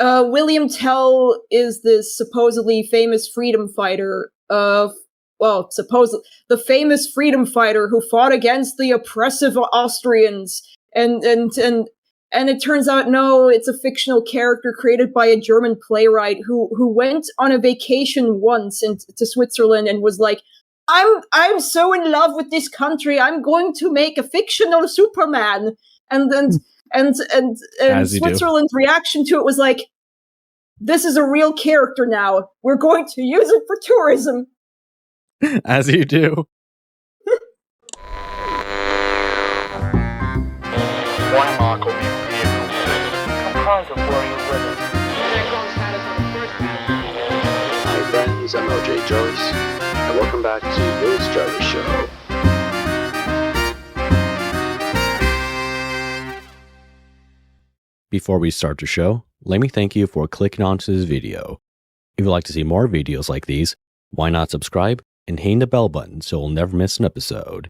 William Tell is this supposedly famous freedom fighter the famous freedom fighter who fought against the oppressive Austrians, and it turns out, no, it's a fictional character created by a German playwright who went on a vacation once to Switzerland and was like, I'm so in love with this country, I'm going to make a fictional Superman. And Switzerland's reaction to it was like, this is a real character now. We're going to use it for tourism. As you do. One mark will be vehicle 6. Comprised of warrior women. Hi friends, I'm LJ Jarvis, and welcome back to Will's Jarvis Show. Before we start the show, let me thank you for clicking onto this video. If you'd like to see more videos like these, why not subscribe and hit the bell button so you'll never miss an episode.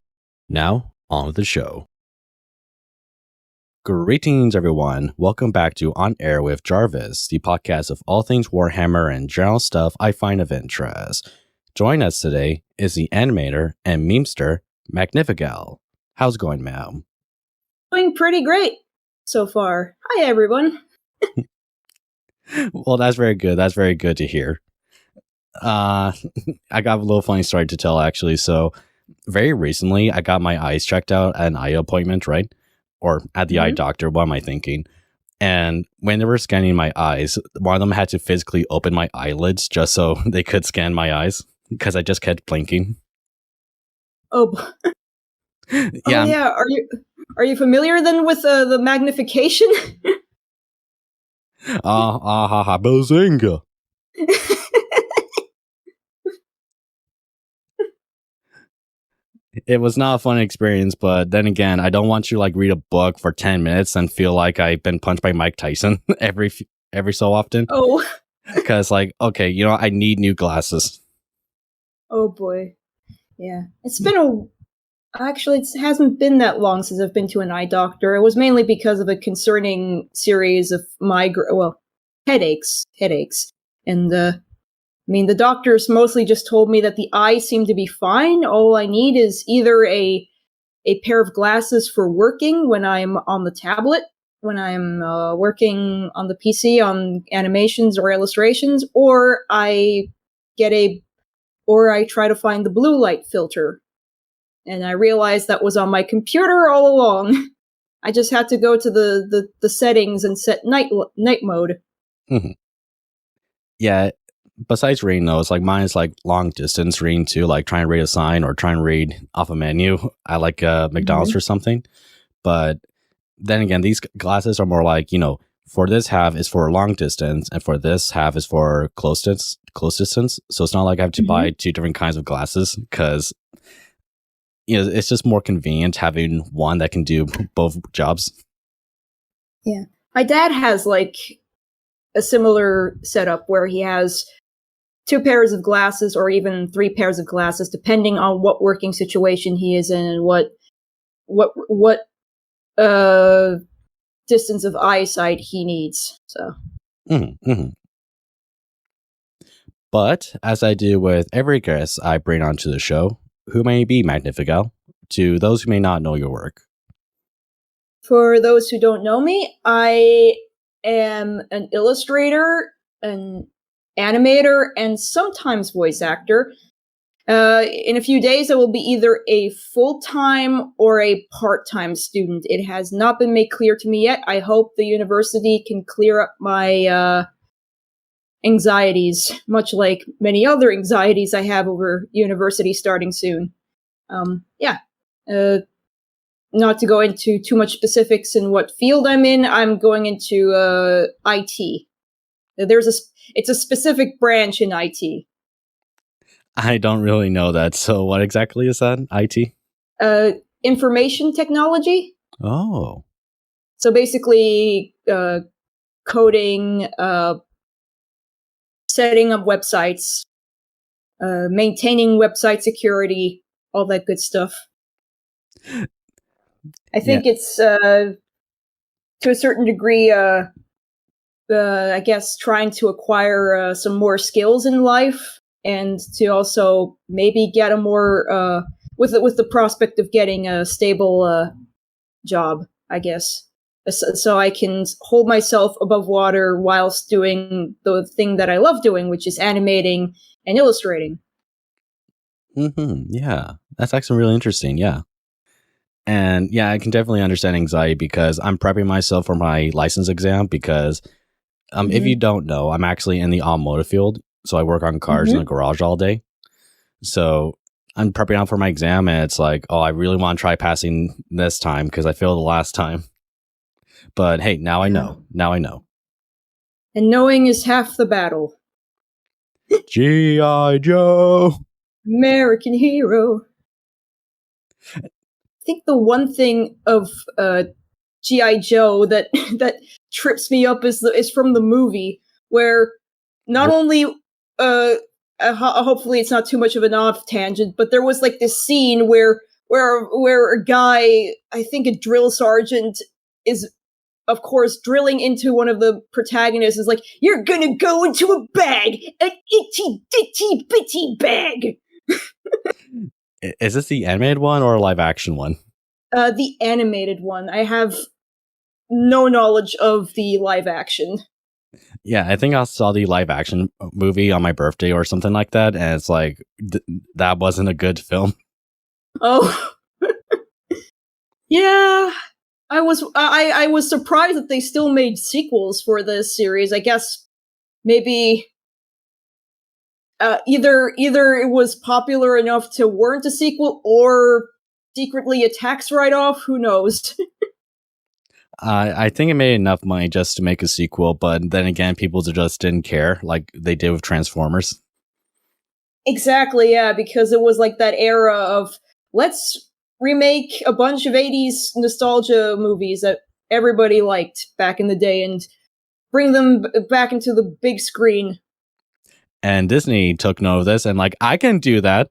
Now, on with the show. Greetings everyone, welcome back to On Air with Jarvis, the podcast of all things Warhammer and general stuff I find of interest. Joining us today is the animator and memester, Magnifigal. How's it going, ma'am? Doing pretty great so far. Hi everyone. Well, that's very good. That's very good to hear. I got a little funny story to tell, actually. So, very recently, I got my eyes checked out at an eye appointment, right? Or at the eye doctor. What am I thinking? And when they were scanning my eyes, one of them had to physically open my eyelids just so they could scan my eyes because I just kept blinking. Oh, yeah. Oh, yeah. Are you familiar then with the magnification? Bazinga. It was not a fun experience, but then again, I don't want you to read a book for 10 minutes and feel like I've been punched by Mike Tyson every so often. Oh. Because okay, I need new glasses. Oh boy. Yeah. It's been actually, it hasn't been that long since I've been to an eye doctor. It was mainly because of a concerning series of headaches. And, the doctors mostly just told me that the eyes seem to be fine. All I need is either a pair of glasses for working when I'm on the tablet, when I'm working on the PC on animations or illustrations, or I try to find the blue light filter. And I realized that was on my computer all along. I just had to go to the settings and set night mode. Mm-hmm. Yeah. Besides reading those, mine is long distance reading too, trying to read a sign or trying to read off a menu. I like McDonald's or something. But then again, these glasses are more for this half is for long distance and for this half is for close distance. So it's not like I have to buy two different kinds of glasses because it's just more convenient having one that can do both jobs. Yeah. My dad has a similar setup where he has 2 pairs of glasses or even 3 pairs of glasses, depending on what working situation he is in and what distance of eyesight he needs. So. Mm-hmm. But as I do with every guest I bring onto the show, who may be Magnifigal, to those who may not know your work. For those who don't know me, I am an illustrator, an animator, and sometimes voice actor. In a few days, I will be either a full-time or a part-time student. It has not been made clear to me yet. I hope the university can clear up my anxieties, much like many other anxieties I have over university starting soon. Not to go into too much specifics in what field I'm in, I'm going into IT. It's a specific branch in IT. I don't really know that. So what exactly is that, IT? Information technology. Oh. So basically, coding, setting up websites, maintaining website security, all that good stuff. I think it's, to a certain degree, I guess, trying to acquire some more skills in life, and to also maybe get a more with the prospect of getting a stable job, I guess, so I can hold myself above water whilst doing the thing that I love doing, which is animating and illustrating. Yeah, that's actually really interesting. Yeah. And yeah, I can definitely understand anxiety because I'm prepping myself for my license exam because if you don't know, I'm actually in the automotive field. So I work on cars in a garage all day. So I'm prepping out for my exam and it's like, oh, I really want to try passing this time because I failed the last time. But hey, now I know. Now I know. And knowing is half the battle. G.I. Joe! American hero. I think the one thing of G.I. Joe that that trips me up is from the movie, where not only hopefully it's not too much of an off tangent, but there was like this scene where a guy, I think a drill sergeant, is of course drilling into one of the protagonists, is like, "You're gonna go into a bag, an itty ditty bitty bag." Is this the animated one or a live action one? The animated one. I have no knowledge of the live action. Yeah, I think I saw the live action movie on my birthday or something like that, and it's like that wasn't a good film. Oh, yeah. I was surprised that they still made sequels for this series. I guess maybe either it was popular enough to warrant a sequel, or secretly a tax write-off. Who knows? I think it made enough money just to make a sequel, but then again, people just didn't care like they did with Transformers. Exactly, yeah, because it was like that era of, let's remake a bunch of 80s nostalgia movies that everybody liked back in the day and bring them back into the big screen. And Disney took note of this and like, I can do that.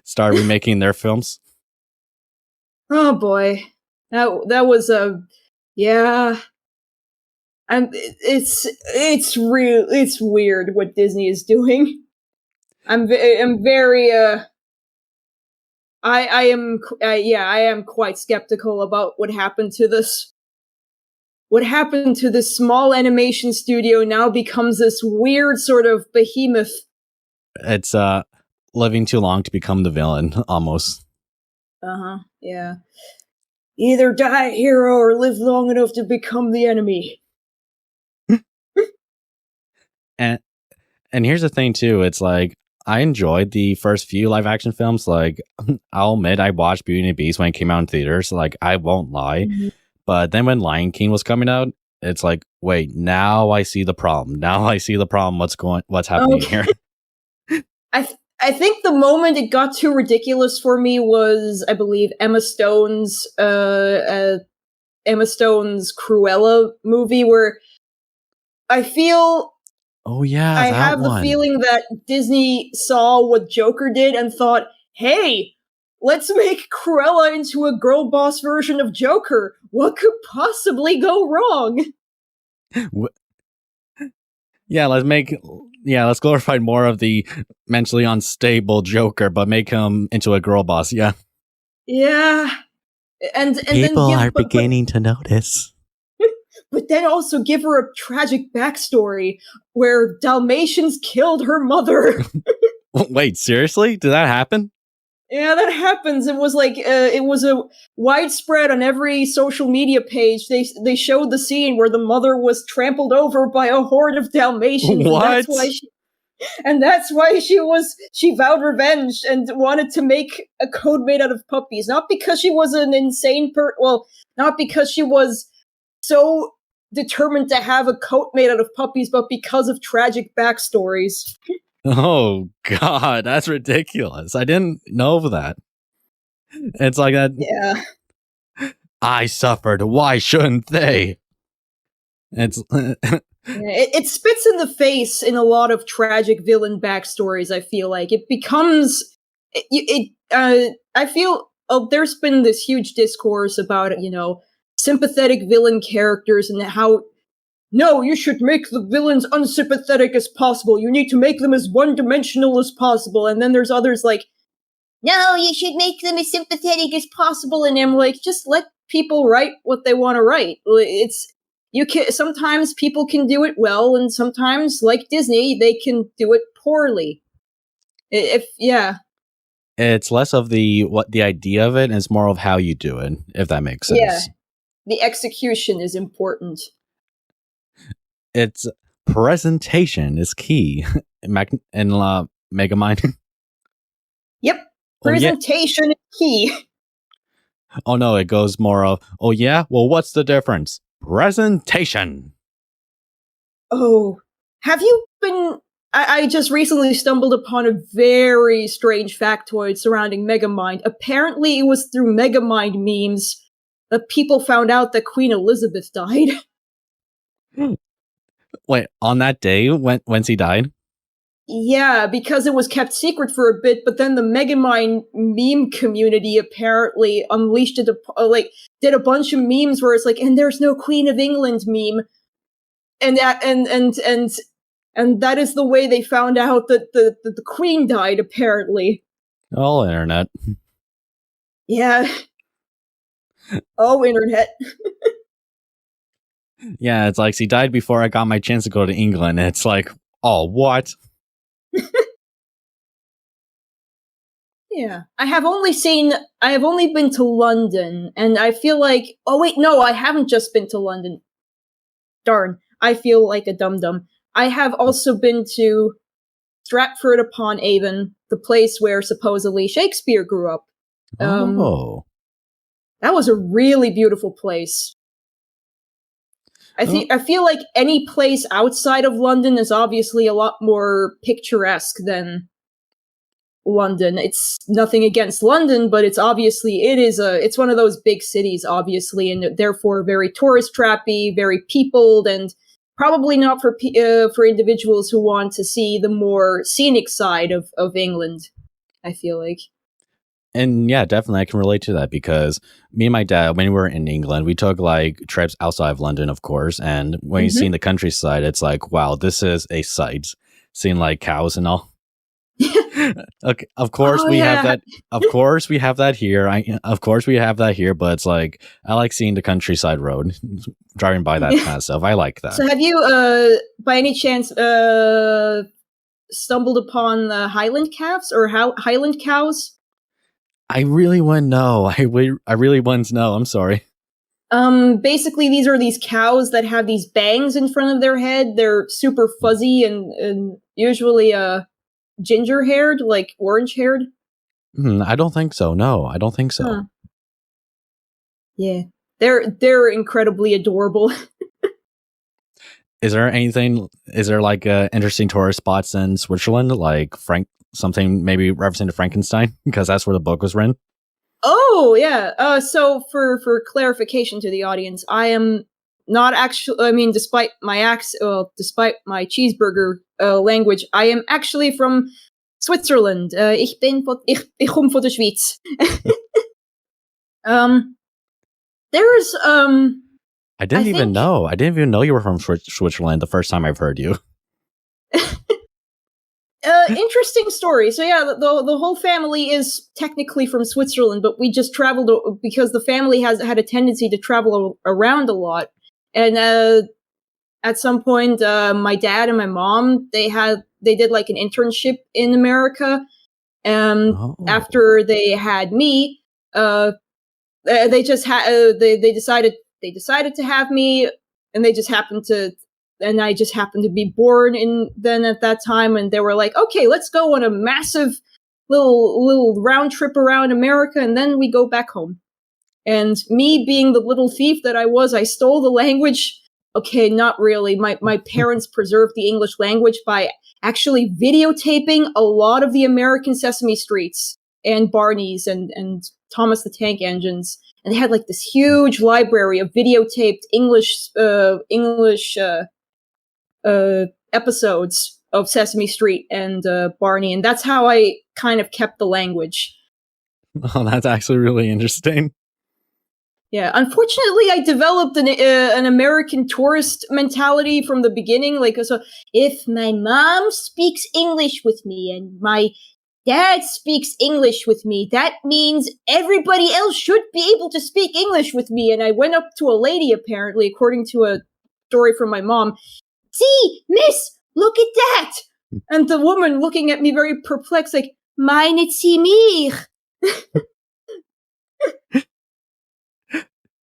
Start remaking their films. Oh boy. That was yeah. And it's weird what Disney is doing. I'm very I am quite skeptical about what happened to this. What happened to this small animation studio now becomes this weird sort of behemoth. It's living too long to become the villain, almost. Yeah. Either die a hero or live long enough to become the enemy. And here's the thing too, it's like I enjoyed the first few live action films. Like I'll admit I watched Beauty and the Beast when it came out in theaters, like I won't lie. But then when Lion King was coming out, it's like, wait, now I see the problem. Now I see the problem. What's happening here? I think the moment it got too ridiculous for me was, I believe, Emma Stone's Cruella movie, where I feel Oh yeah, I have the feeling that Disney saw what Joker did and thought, hey, let's make Cruella into a girl boss version of Joker. What could possibly go wrong? Yeah, let's glorify more of the mentally unstable Joker, but make him into a girl boss. Yeah. Yeah. And people then are beginning to notice. But then also give her a tragic backstory where Dalmatians killed her mother. Wait, seriously? Did that happen? Yeah, that happens. It was like it was a widespread on every social media page. They showed the scene where the mother was trampled over by a horde of Dalmatians. What? And that's why she vowed revenge and wanted to make a code made out of puppies. Not because she was an insane not because she was so determined to have a coat made out of puppies, but because of tragic backstories. Oh God, that's ridiculous. I didn't know that. It's like that. Yeah. I suffered. Why shouldn't they? It's it spits in the face in a lot of tragic villain backstories. I feel like it becomes I feel there's been this huge discourse about sympathetic villain characters and how no, you should make the villains unsympathetic as possible. You need to make them as one-dimensional as possible. And then there's others like, no, you should make them as sympathetic as possible. And I'm like, just let people write what they want to write. Sometimes people can do it well, and sometimes, like Disney, they can do it poorly. It's less of the idea of it, and it's more of how you do it, if that makes sense. Yeah, the execution is important. It's presentation is key in Megamind. Yep, presentation is key. Oh no, it goes more of, oh yeah, well, what's the difference? Presentation. Oh, have you been... I just recently stumbled upon a very strange factoid surrounding Megamind. Apparently, it was through Megamind memes that people found out that Queen Elizabeth died. Wait, on that day when she died? Yeah, because it was kept secret for a bit, but then the Megamind meme community apparently unleashed it, did a bunch of memes where it's like, and there's no Queen of England meme, and that is the way they found out that the Queen died, apparently. Oh, internet. Yeah. Oh, internet. Yeah, it's like she died before I got my chance to go to England. It's like, oh, what? Yeah. I have only been to London, and I feel like, oh wait, no, I haven't just been to London. Darn, I feel like a dum-dum. I have also been to Stratford-upon-Avon, the place where supposedly Shakespeare grew up. Oh. That was a really beautiful place. I feel like any place outside of London is obviously a lot more picturesque than London. It's nothing against London, but it's one of those big cities, obviously, and therefore very tourist trappy, very peopled, and probably not for individuals who want to see the more scenic side of England, I feel like. And yeah, definitely I can relate to that, because me and my dad, when we were in England, we took like trips outside of London, of course. And when you see in the countryside, it's like, wow, this is a sight. Seeing like cows and all. Okay, of course have that. Of course we have that here. But it's like, I like seeing the countryside road, driving by that kind of stuff. I like that. So have you, by any chance, stumbled upon the Highland calves or Highland cows? I really want to know. I really want to know. I'm sorry. Basically, these are these cows that have these bangs in front of their head. They're super fuzzy and usually ginger-haired, like orange-haired. I don't think so. No, I don't think so. Huh. Yeah, they're incredibly adorable. Is there like interesting tourist spots in Switzerland, like something maybe referencing to Frankenstein, because that's where the book was written? Oh yeah. So for clarification to the audience, I am not actually. I mean, despite my cheeseburger language, I am actually from Switzerland. Ich komme von der Schweiz. There's I didn't even know you were from Switzerland the first time I've heard you. Interesting story. So yeah, the whole family is technically from Switzerland, but we just traveled because the family has had a tendency to travel around a lot. And at some point, my dad and my mom, they did like an internship in America. After they had me, they decided to have me, and I just happened to be born at that time, and they were like, okay, let's go on a massive little round trip around America, and then we go back home. And me being the little thief that I was, I stole the language. Okay, not really. My parents preserved the English language by actually videotaping a lot of the American Sesame Streets and Barney's and Thomas the Tank Engines. And they had like this huge library of videotaped English episodes of Sesame Street and Barney, and that's how I kind of kept the language. Oh, that's actually really interesting. Yeah, unfortunately, I developed an American tourist mentality from the beginning. Like, so if my mom speaks English with me and my dad speaks English with me, that means everybody else should be able to speak English with me. And I went up to a lady, apparently, according to a story from my mom. See, miss, look at that! And the woman looking at me very perplexed, like, meine Sie mich?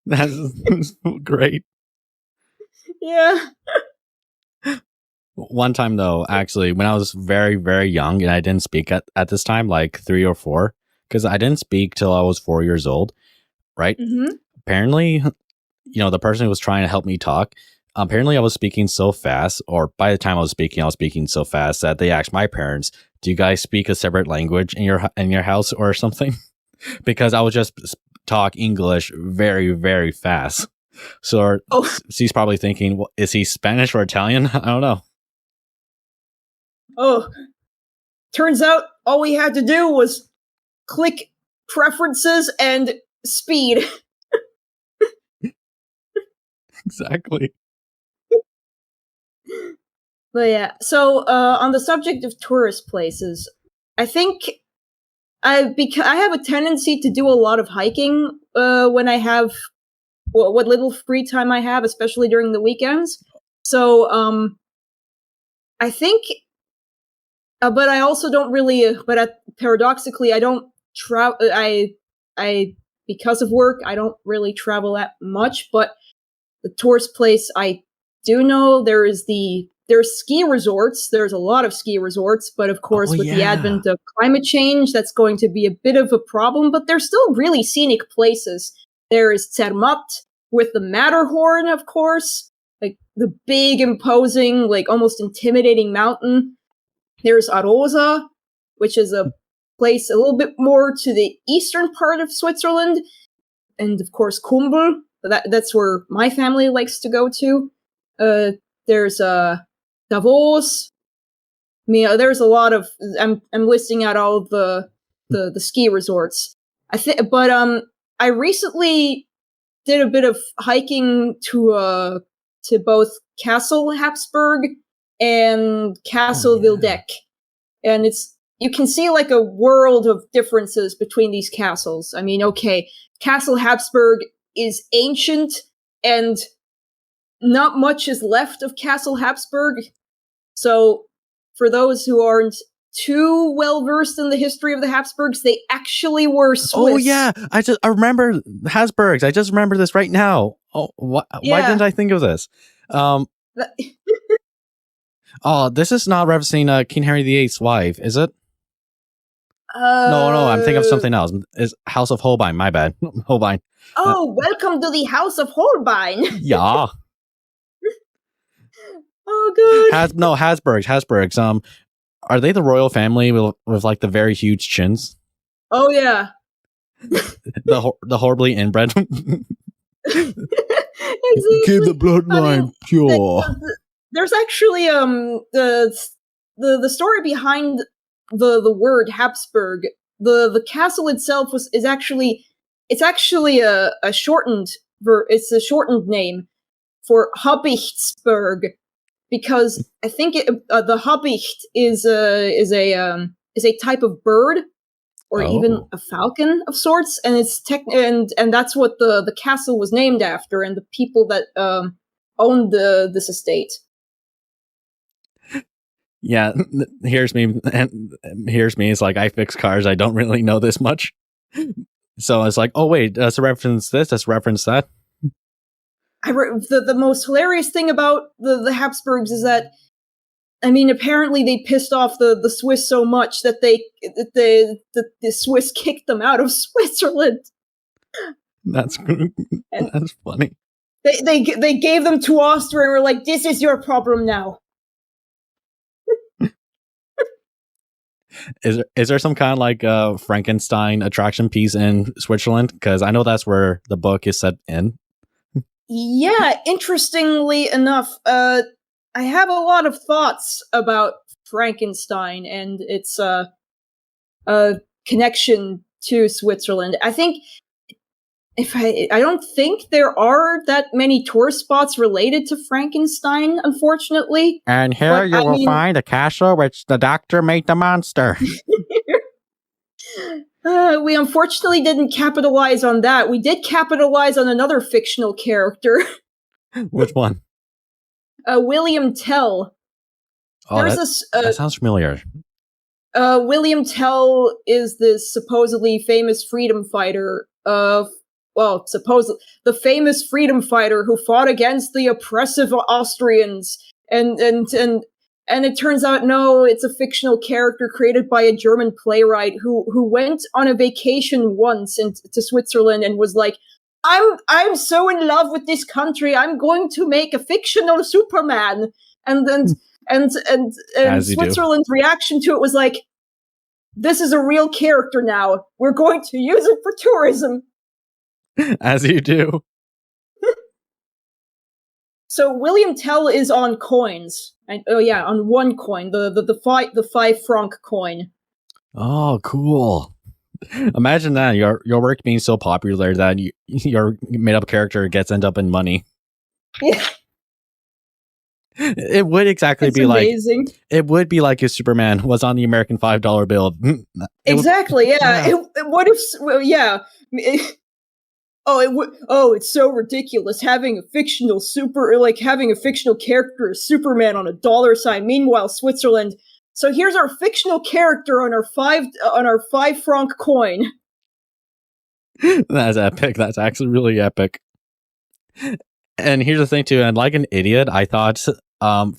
That's great. Yeah. One time though, actually, when I was very, very young and I didn't speak at this time, like 3 or 4, because I didn't speak till I was 4 years old, right? Mm-hmm. Apparently, the person who was trying to help me talk, apparently I was speaking so fast, or by the time I was speaking so fast that they asked my parents, do you guys speak a separate language in your house or something? Because I would just talk English very, very fast. So she's probably thinking, well, is he Spanish or Italian? I don't know. Oh, turns out all we had to do was click preferences and speed. Exactly. But yeah, so on the subject of tourist places, I think I have a tendency to do a lot of hiking when I have what little free time I have, especially during the weekends. So I think, but I also don't really. Paradoxically, I don't travel. I because of work, I don't really travel that much. But the tourist place I do know, there's ski resorts. There's a lot of ski resorts, but of course, with the advent of climate change, that's going to be a bit of a problem. But they're still really scenic places. There is Zermatt with the Matterhorn, of course, like the big, imposing, like almost intimidating mountain. There's Arosa, which is a place a little bit more to the eastern part of Switzerland, and of course Kumbel. That's where my family likes to go to. There's Davos. I mean, there's a lot of. I'm listing out all of the ski resorts. I recently did a bit of hiking to both Castle Habsburg and Castle Wildeck, and you can see like a world of differences between these castles. I mean, okay, Castle Habsburg is ancient and not much is left of Castle Habsburg. So for those who aren't too well versed in the history of the Habsburgs, they actually were Swiss. Oh yeah, I remember Habsburgs. I just remember this right now. Oh, why didn't I think of this? Oh, this is not referencing King Henry VIII's wife, is it? No, I'm thinking of something else. It's House of Holbein. My bad, Holbein. Oh, welcome to the House of Holbein. Yeah. Oh god. Habsburgs. Are they the royal family with like the very huge chins? Oh yeah. the horribly inbred. Exactly. Keep the bloodline pure. There's actually the story behind the word Habsburg. The castle itself is actually a shortened it's a shortened name for Habichtsburg, because I think the Habicht is a type of bird, or even a falcon of sorts, and it's and that's what the castle was named after, and the people that owned this estate. Yeah, here's me. It's like, I fix cars. I don't really know this much. So it's like, oh wait, that's a reference this, that's a reference that. The most hilarious thing about the Habsburgs is that, I mean, apparently they pissed off the Swiss so much that the Swiss kicked them out of Switzerland. That's funny. They gave them to Austria and were like, "This is your problem now." Is there some kind of like Frankenstein attraction piece in Switzerland? Because I know that's where the book is set in. Yeah, interestingly enough, I have a lot of thoughts about Frankenstein and its connection to Switzerland. I think I don't think there are that many tour spots related to Frankenstein, unfortunately. And here But, you will find a castle which the doctor made the monster. We unfortunately didn't capitalize on that. We did capitalize on another fictional character. Which one? William Tell. Oh, There's that sounds familiar. William Tell is this supposedly famous freedom fighter the famous freedom fighter who fought against the oppressive Austrians, and it turns out no, it's a fictional character created by a German playwright who went on a vacation once to Switzerland and was like, I'm so in love with this country, I'm going to make a fictional Superman, and Switzerland's reaction to it was like, this is a real character now, we're going to use it for tourism. As you do. So William Tell is on coins. On one coin, the 5 franc coin. Oh, cool. Imagine that, your work being so popular that your made-up character end up in money. Yeah. It would exactly be amazing. Like... It would be like if Superman was on the American $5 bill. Exactly, yeah. What if... Well, yeah... it's so ridiculous having a fictional character, Superman, on a dollar sign. Meanwhile, Switzerland. So here's our fictional character on our 5 franc coin. That's epic. That's actually really epic. And here's the thing too. And like an idiot, I thought Wilhelm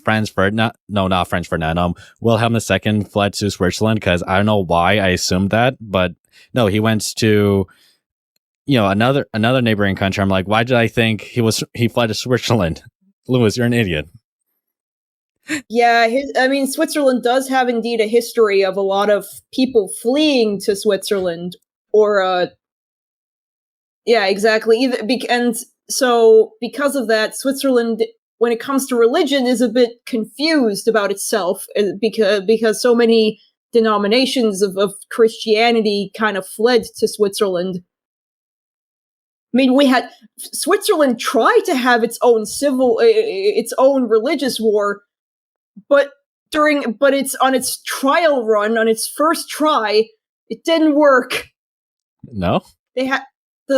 II fled to Switzerland because I don't know why I assumed that, but no, he went to. Another neighboring country. I'm like, why did I think he fled to Switzerland? Lewis, you're an idiot. Yeah, Switzerland does have indeed a history of a lot of people fleeing to Switzerland, exactly. And so because of that, Switzerland, when it comes to religion, is a bit confused about itself because so many denominations of Christianity kind of fled to Switzerland. I mean, Switzerland tried to have its own religious war, but it's on its trial run, on its first try, it didn't work. No? They had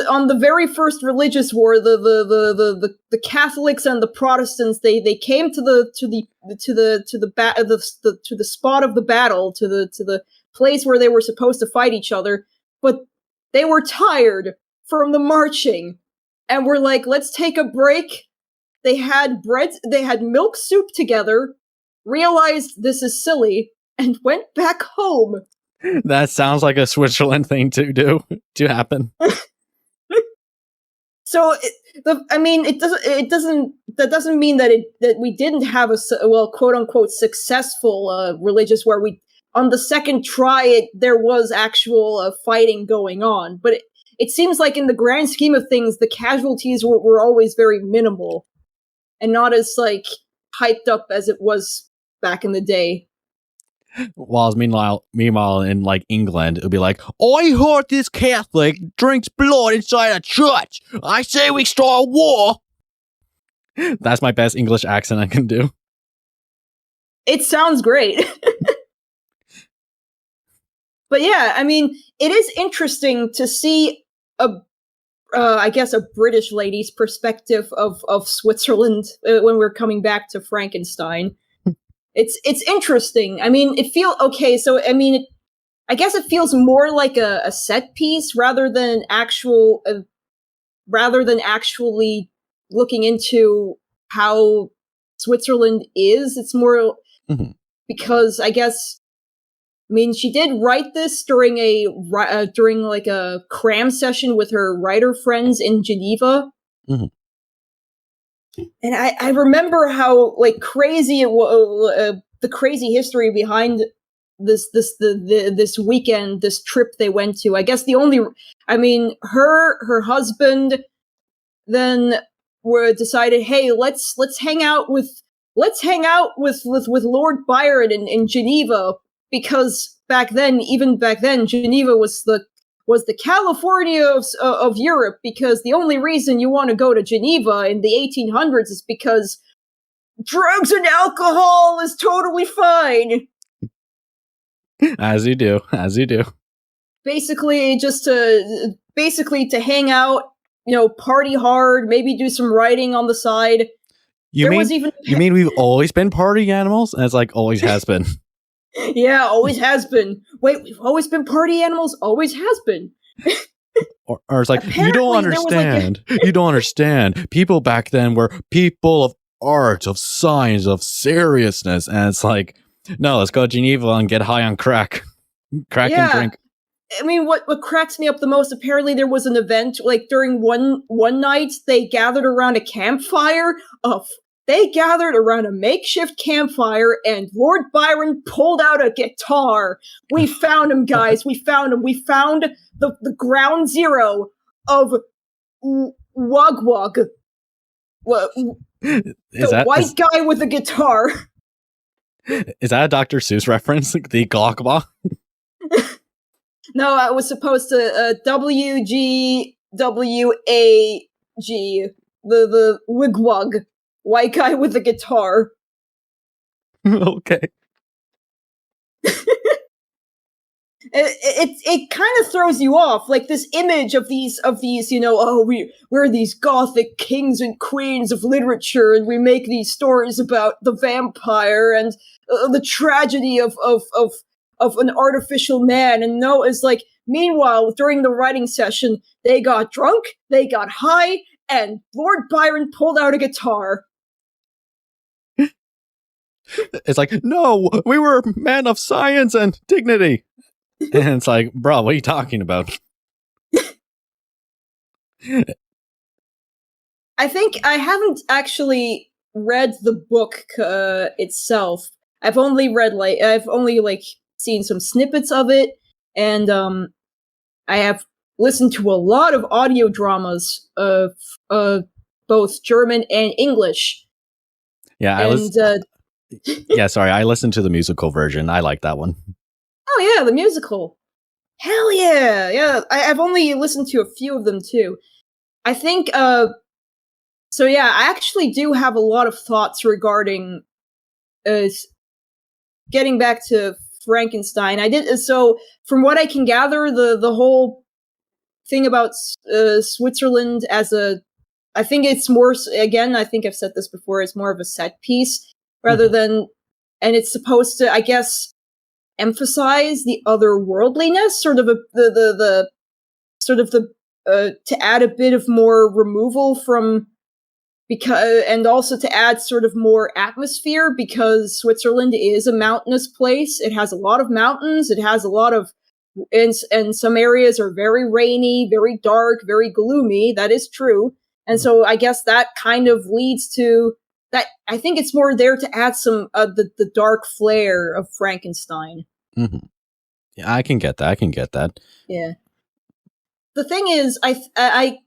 on the very first religious war, the Catholics and the Protestants, they came to the spot of the battle, to the place where they were supposed to fight each other, but they were tired from the marching, and we're like, let's take a break. They had milk soup together, realized this is silly, and went back home. That sounds like a Switzerland thing to happen. So, that doesn't mean that we didn't have a quote unquote successful religious war. On the second try, there was actual fighting going on, but it seems like in the grand scheme of things, the casualties were always very minimal and not as hyped up as it was back in the day. While meanwhile in England, it would be like, I heard this Catholic drinks blood inside a church. I say we start a war. That's my best English accent I can do. It sounds great. But yeah, it is interesting to see a British lady's perspective of Switzerland when we're coming back to Frankenstein. It's interesting. I guess it feels more like a set piece rather than actually looking into how Switzerland is. It's more because I guess. She did write this during a cram session with her writer friends in Geneva. Mm-hmm. And I remember how crazy it was, the crazy history behind this weekend, this trip they went to. I guess her husband then decided, hey, let's hang out with Lord Byron in Geneva. Because back then, Geneva was the California of Europe, because the only reason you want to go to Geneva in the 1800s is because drugs and alcohol is totally fine. As you do. Basically, just to hang out, party hard, maybe do some writing on the side. You mean we've always been party animals? And it's like, always has been. Yeah, always has been. Wait, we've always been party animals? Always has been. Or it's like, Apparently, you don't understand. You don't understand. People back then were people of art, of science, of seriousness. And it's like, no, let's go to Geneva and get high on crack. Crack and drink. I mean, what cracks me up the most, apparently there was an event, like during one night, they gathered around a campfire. They gathered around a makeshift campfire, and Lord Byron pulled out a guitar. We found him, guys. We found him. We found the ground zero of Wugwug. The white guy with a guitar. Is that a Dr. Seuss reference? The Glockabaugh? No, I was supposed to WGWAG, the Wigwug, white guy with a guitar. Okay. It kind of throws you off, like this image of these we're these gothic kings and queens of literature, and we make these stories about the vampire and the tragedy of an artificial man. And no, it's like, meanwhile, during the writing session, they got drunk, they got high, and Lord Byron pulled out a guitar. It's like, no, we were men of science and dignity. And it's like, bro, what are you talking about? I think I haven't actually read the book itself. I've only seen some snippets of it, and I have listened to a lot of audio dramas of both German and English. Yeah, I listened to the musical version. I like that one. Oh yeah, the musical. Hell yeah, yeah. I've only listened to a few of them too. I think. So yeah, I actually do have a lot of thoughts regarding getting back to Frankenstein. So from what I can gather, the whole thing about Switzerland as I think it's more, again, I think I've said this before, it's more of a set piece rather than, and it's supposed to, I guess, emphasize the otherworldliness, to add a bit of more removal from, and also to add sort of more atmosphere, because Switzerland is a mountainous place. It has a lot of mountains. It has a lot of, and some areas are very rainy, very dark, very gloomy. That is true. And so I guess that kind of leads to that. I think it's more there to add some the dark flair of Frankenstein. Mm-hmm. Yeah, I can get that. Yeah. The thing is, I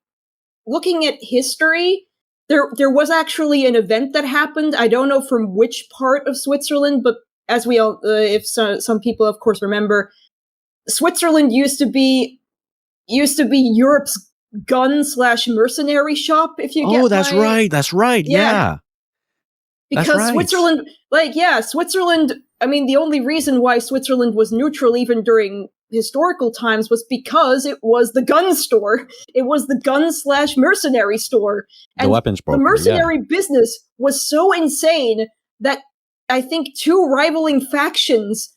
looking at history, there was actually an event that happened. I don't know from which part of Switzerland, but as we all, if some people of course remember, Switzerland used to be Europe's gun/mercenary shop. If you get, that's right. Yeah. Because Switzerland, Switzerland. I mean, the only reason why Switzerland was neutral even during historical times was because it was the gun store. It was the gun/mercenary store. And the weapons broker. The mercenary business was so insane that I think two rivaling factions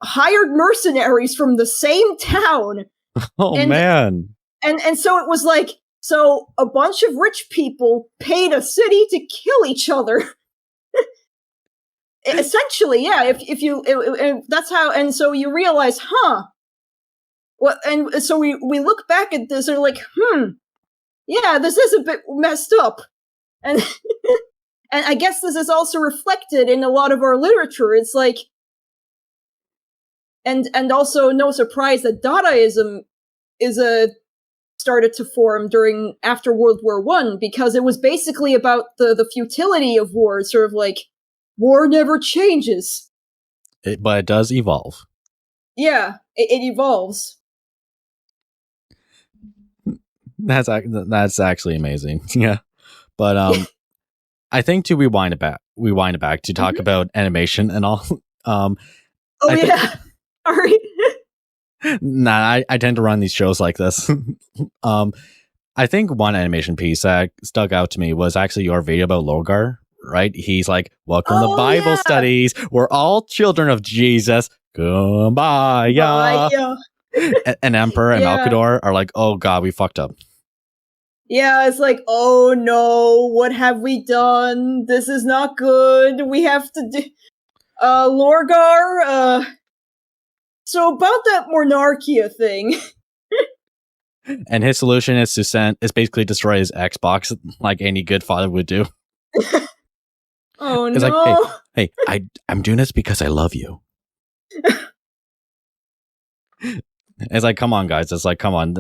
hired mercenaries from the same town. Man. And so it was like, so a bunch of rich people paid a city to kill each other. Essentially, yeah. If that's how, and so you realize, well, and so we look back at this and we're like, yeah, this is a bit messed up, and and I guess this is also reflected in a lot of our literature. It's like, and also no surprise that Dadaism started to form after World War I, because it was basically about the futility of war, sort of like, war never changes. But it does evolve. Yeah, it evolves. That's actually amazing. Yeah, but I think to rewind it back to talk about animation and all. Oh I think- yeah. All right. Nah, I tend to run these shows like this. I think one animation piece that stuck out to me was actually your video about Logar, right? He's like, welcome to Oh, Bible yeah. studies. We're all children of Jesus. Kumbaya. And Emperor and Yeah. Malkador are like, oh god, we fucked up. Yeah, it's like, oh no, what have we done? This is not good. We have to do. Lorgar, so about that Monarchia thing. And his solution is basically destroy his Xbox like any good father would do. Oh It's no. like, hey, I'm doing this because I love you. It's like, come on, guys. It's like, come on.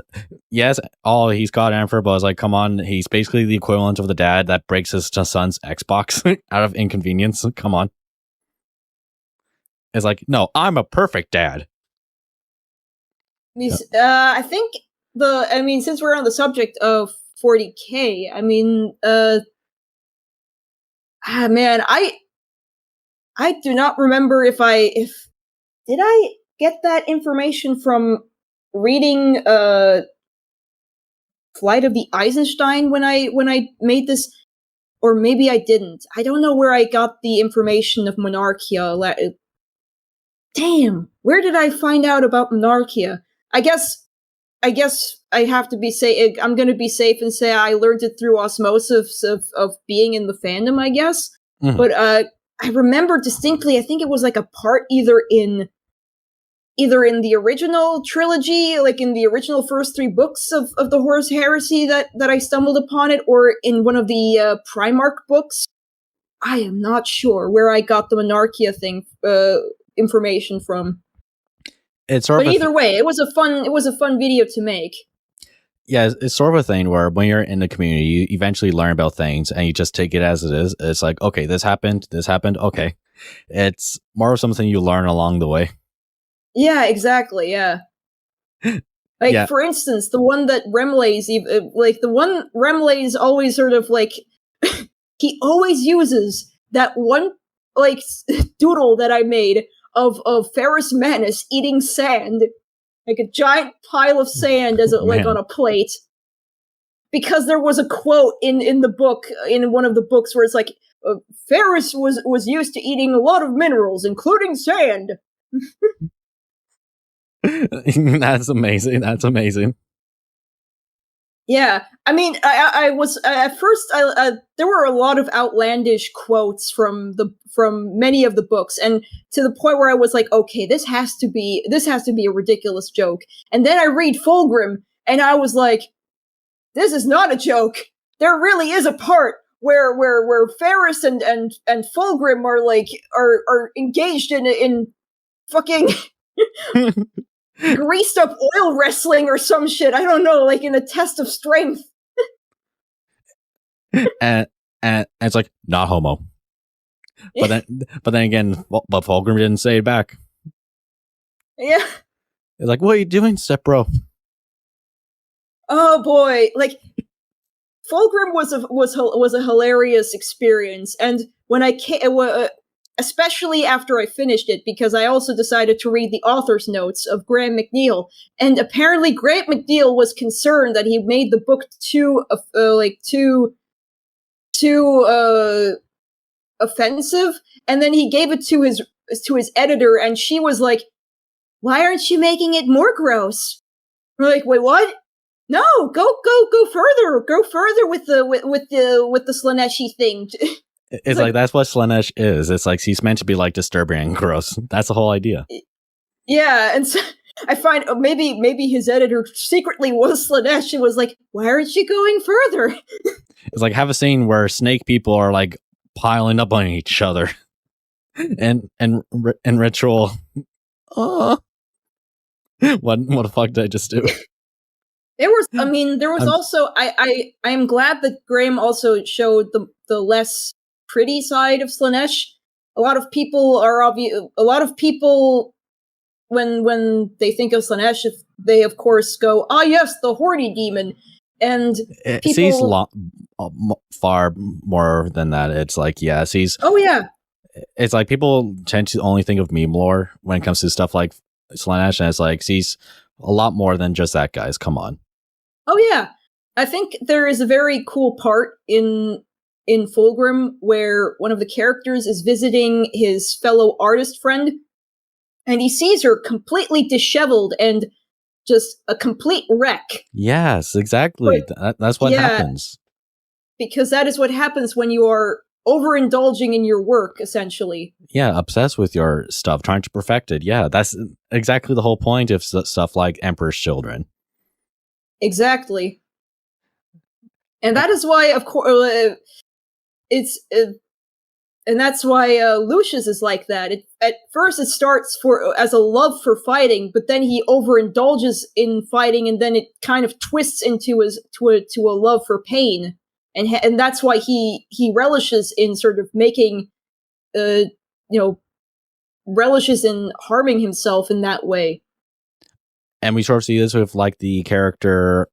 Yes, he's got Emperor, but it's like, come on. He's basically the equivalent of the dad that breaks his son's Xbox out of inconvenience. Come on. It's like, no, I'm a perfect dad. I think since we're on the subject of 40K, man, I do not remember if did I get that information from reading Flight of the Eisenstein when I made this, or maybe I didn't. I don't know where I got the information of Monarchia. Damn, where did I find out about Monarchia? I guess I have to I'm going to be safe and say I learned it through osmosis of being in the fandom, I guess. Mhm. But I remember distinctly, I think it was like a part either in the original trilogy, like in the original first 3 books of the Horus Heresy that I stumbled upon it, or in one of the Primarch books. I am not sure where I got the Monarchia thing information from. It's sort But of either way, it was a fun video to make. yeah, it's sort of a thing where when you're in the community, you eventually learn about things and you just take it as it is. It's like, okay, this happened. Okay. It's more of something you learn along the way. Yeah, exactly. Yeah. Like, Yeah. for instance, the one that Remlay's always sort of like, he always uses that one, like, doodle that I made of Ferrus Manus eating sand, like a giant pile of sand like on a plate. Because there was a quote in the book, in one of the books, where it's like, Ferrus was used to eating a lot of minerals, including sand. That's amazing. Yeah, I mean, I was at first. There were a lot of outlandish quotes from many of the books, and to the point where I was like, okay, this has to be a ridiculous joke. And then I read Fulgrim, and I was like, this is not a joke. There really is a part where Ferrus and Fulgrim are engaged in fucking greased up oil wrestling or some shit. I don't know, like in a test of strength. and it's like, not homo. But then again, but Fulgrim didn't say it back. Yeah. It's like, what are you doing, step bro? Oh boy, like Fulgrim was a hilarious experience, and when I especially after I finished it, because I also decided to read the author's notes of Graham McNeil, and apparently Graham McNeil was concerned that he made the book too offensive, and then he gave it to his editor, and she was like, "Why aren't you making it more gross?" We're like, "Wait, what? No, go further with the Slaaneshi thing." It's like that's what Slaanesh is. It's like she's meant to be like disturbing and gross. That's the whole idea. Yeah, and so I find maybe his editor secretly was Slaanesh and was like, "Why aren't you going further?" It's like have a scene where snake people are like piling up on each other, and ritual. Oh, what the fuck did I just do? There was also I am glad that Graham also showed the less pretty side of Slaanesh. A lot of people when they think of Slaanesh, they of course go, "Ah, yes, the horny demon," And Sees people, far more than that. It's like, yeah, sees. oh yeah, It's like people tend to only think of meme lore when it comes to stuff like Slaanesh, and it's like sees a lot more than just that, guys. Come on. oh yeah. I think there is a very cool part in Fulgrim where one of the characters is visiting his fellow artist friend, and he sees her completely disheveled and just a complete wreck. Yes, exactly. That's what yeah. happens. Because that is what happens when you are overindulging in your work, essentially. Yeah, obsessed with your stuff, trying to perfect it. Yeah, that's exactly the whole point of stuff like Emperor's Children. Exactly. And that is why, of course, and that's why Lucius is like that. At first, it starts as a love for fighting, but then he overindulges in fighting, and then it kind of twists into a love for pain, and that's why he relishes in sort of making, relishes in harming himself in that way. And we sort of see this with like the character,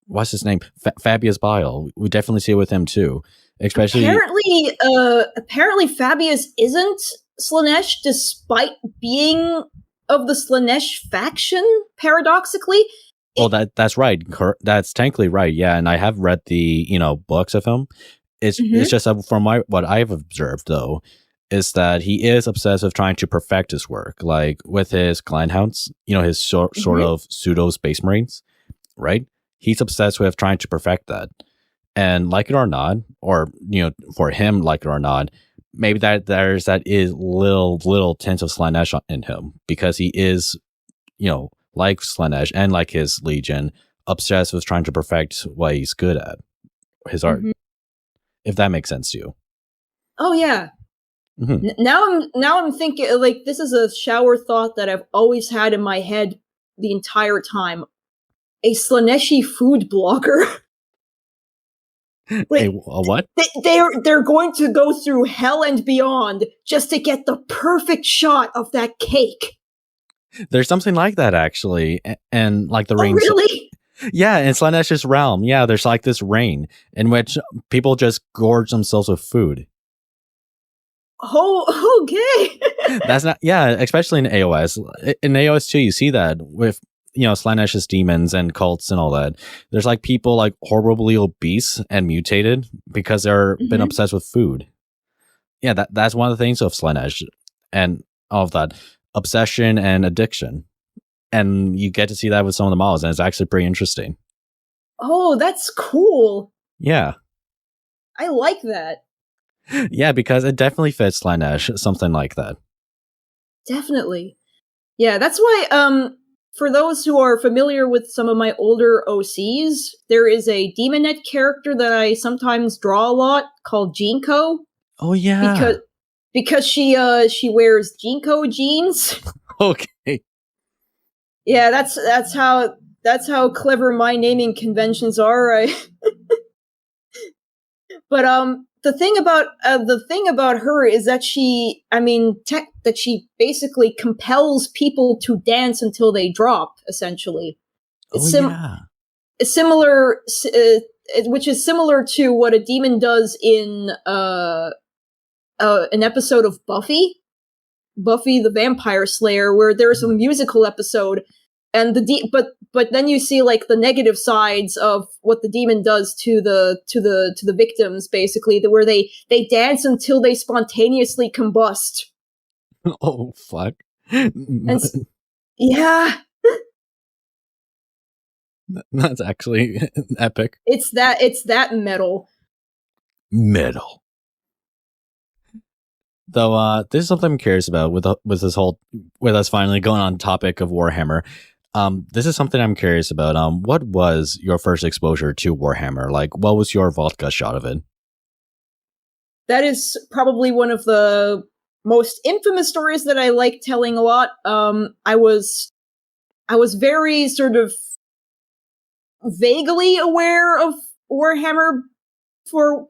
what's his name, Fabius Bile. We definitely see it with him too. Especially apparently Fabius isn't Slaanesh, despite being of the Slaanesh faction. Paradoxically, well, that's right. That's technically right. Yeah, and I have read the books of him. It's just from what I've observed though, is that he is obsessed with trying to perfect his work, like with his Glindhounds. His sort of pseudo space marines, right? He's obsessed with trying to perfect that. And like it or not, or for him, like it or not, maybe there's little tints of Slaanesh in him, because he is, like Slaanesh and like his Legion, obsessed with trying to perfect what he's good at, his art. If that makes sense to you. Oh yeah. Now I'm thinking, like, this is a shower thought that I've always had in my head the entire time. A Slaaneshi food blogger. Like, a what? They're going to go through hell and beyond just to get the perfect shot of that cake. There's something like that actually, and like the rain. Really? Yeah, in Slaanesh's realm, yeah, there's like this rain in which people just gorge themselves with food. Oh, okay. That's not, yeah, especially in AOS. In AOS 2, you see that with Slaanesh's demons and cults and all that. There's like people like horribly obese and mutated because they're been obsessed with food. Yeah, that's one of the things of Slaanesh and all of that obsession and addiction. And you get to see that with some of the models, and it's actually pretty interesting. Oh, that's cool. Yeah. I like that. Yeah, because it definitely fits Slaanesh, something like that. Definitely. Yeah, that's why, for those who are familiar with some of my older OCs, there is a Demonette character that I sometimes draw a lot called Jinko. Oh yeah. Because she wears Jinko jeans. Okay. Yeah, that's how clever my naming conventions are. But the thing about her is that she basically compels people to dance until they drop. Essentially, it's similar, which is similar to what a demon does in an episode of Buffy the Vampire Slayer, where there's a musical episode, and but then you see like the negative sides of what the demon does to the victims, basically, where they dance until they spontaneously combust. Oh fuck! And yeah, that's actually epic. It's that metal. Metal. Though, this is something I'm curious about with us finally going on topic of Warhammer. This is something I'm curious about. What was your first exposure to Warhammer? Like, what was your vodka shot of it? That is probably one of the most infamous stories that I like telling a lot. I was very sort of vaguely aware of Warhammer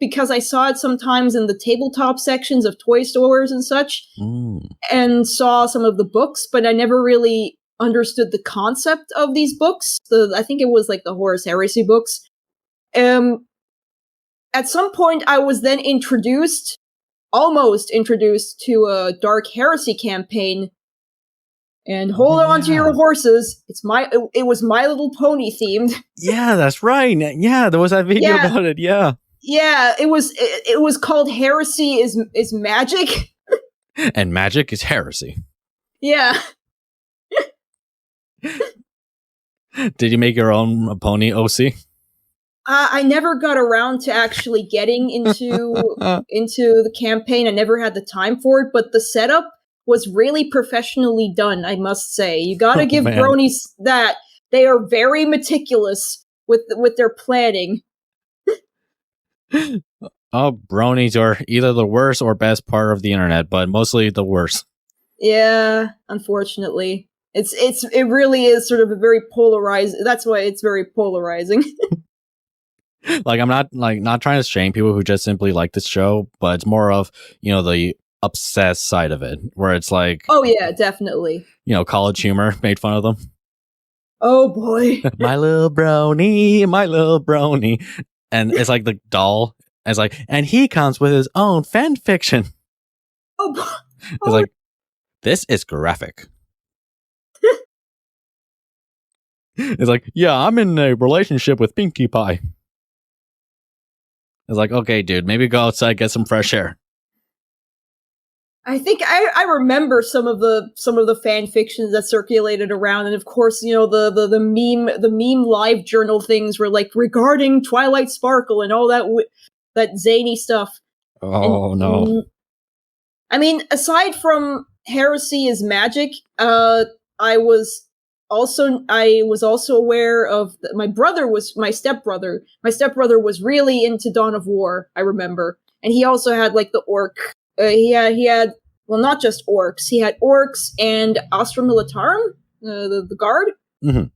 because I saw it sometimes in the tabletop sections of toy stores and such, and saw some of the books, but I never really understood the concept of these books. I think it was like the Horus Heresy books. At some point, I was then almost introduced to a Dark Heresy campaign. And hold on to your horses. It was My Little Pony themed. Yeah, that's right. Yeah, there was that video about it. Yeah. Yeah, it was called Heresy is Magic. And magic is heresy. Yeah. Did you make your own pony, OC? I never got around to actually getting into the campaign. I never had the time for it, but the setup was really professionally done, I must say. You gotta give bronies that. They are very meticulous with their planning. Oh, bronies are either the worst or best part of the internet, but mostly the worst. Yeah, unfortunately. It really is sort of a very polarized. That's why it's very polarizing. Like, I'm not trying to shame people who just simply like this show, but it's more of, the obsessed side of it, where it's like, oh yeah, definitely. College humor made fun of them. Oh boy. My little brony. And it's like the doll. And it's like, and he comes with his own fan fiction. Oh boy. It's like, this is graphic. It's like, yeah, I'm in a relationship with Pinkie Pie. It's like, okay, dude, maybe go outside, get some fresh air. I think I remember some of the fan fictions that circulated around, and of course, the meme live journal things were like regarding Twilight Sparkle and all that zany stuff. Oh no! I mean, aside from Heresy is Magic, I was also aware of my stepbrother. My stepbrother was really into Dawn of War. I remember, and he also had like the orc. He had well, not just orcs. He had orcs and Astra Militarum, the guard. Mm-hmm.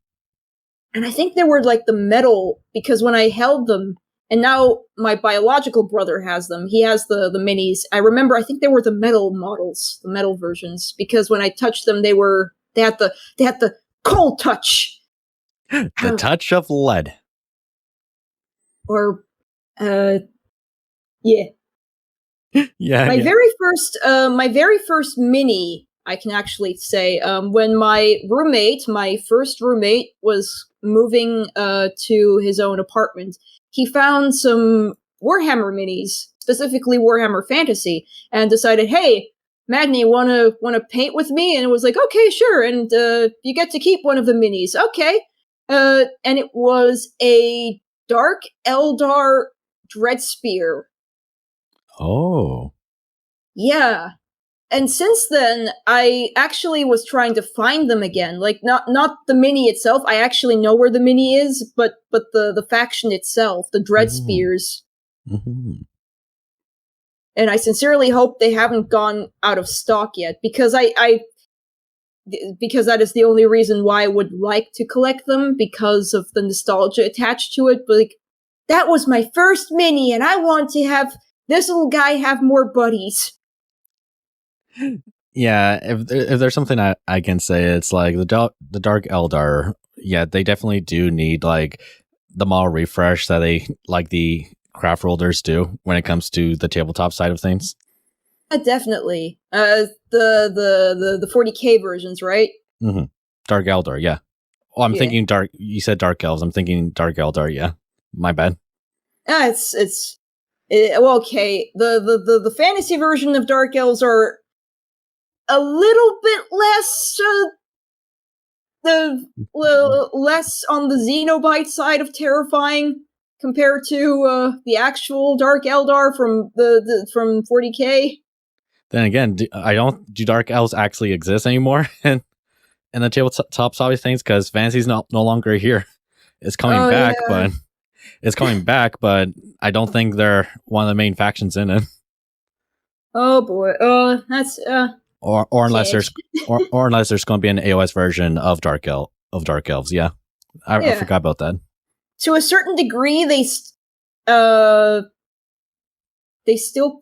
And I think they were like the metal, because when I held them, and now my biological brother has them. He has the minis. I remember, I think they were the metal models, the metal versions, because when I touched them, they had the cold touch. The touch of lead. Or, yeah. Yeah. My very first mini, I can actually say, when my first roommate was moving to his own apartment, he found some Warhammer minis, specifically Warhammer Fantasy, and decided, hey, Magni, wanna paint with me? And it was like, okay, sure, and you get to keep one of the minis. Okay. And it was a Dark Eldar Dreadspear. Oh. Yeah. And since then, I actually was trying to find them again. Like, not the mini itself. I actually know where the mini is, but the faction itself, the Dreadspears. Mm-hmm. And I sincerely hope they haven't gone out of stock yet, because because that is the only reason why I would like to collect them, because of the nostalgia attached to it. But like, that was my first mini, and I want to have this little guy have more buddies. Yeah, if there's something I can say, it's like the Dark Eldar. Yeah, they definitely do need like the model refresh that they like the craft rollers do when it comes to the tabletop side of things. Definitely. The 40K versions, right? Mm-hmm. Dark Eldar, yeah. Oh, I'm thinking Dark. You said Dark Elves. I'm thinking Dark Eldar. Yeah, my bad. Okay. The fantasy version of Dark Elves are a little bit less less on the Xenobite side of terrifying compared to the actual Dark Eldar from from 40K. Then again, do Dark Elves actually exist anymore in the tabletop side of things? Because fantasy's no longer here. It's coming back, yeah. but I don't think they're one of the main factions in it. Oh boy, that's or unless there's unless there's going to be an AOS version of Dark Elves. Yeah, I forgot about that. To a certain degree, they still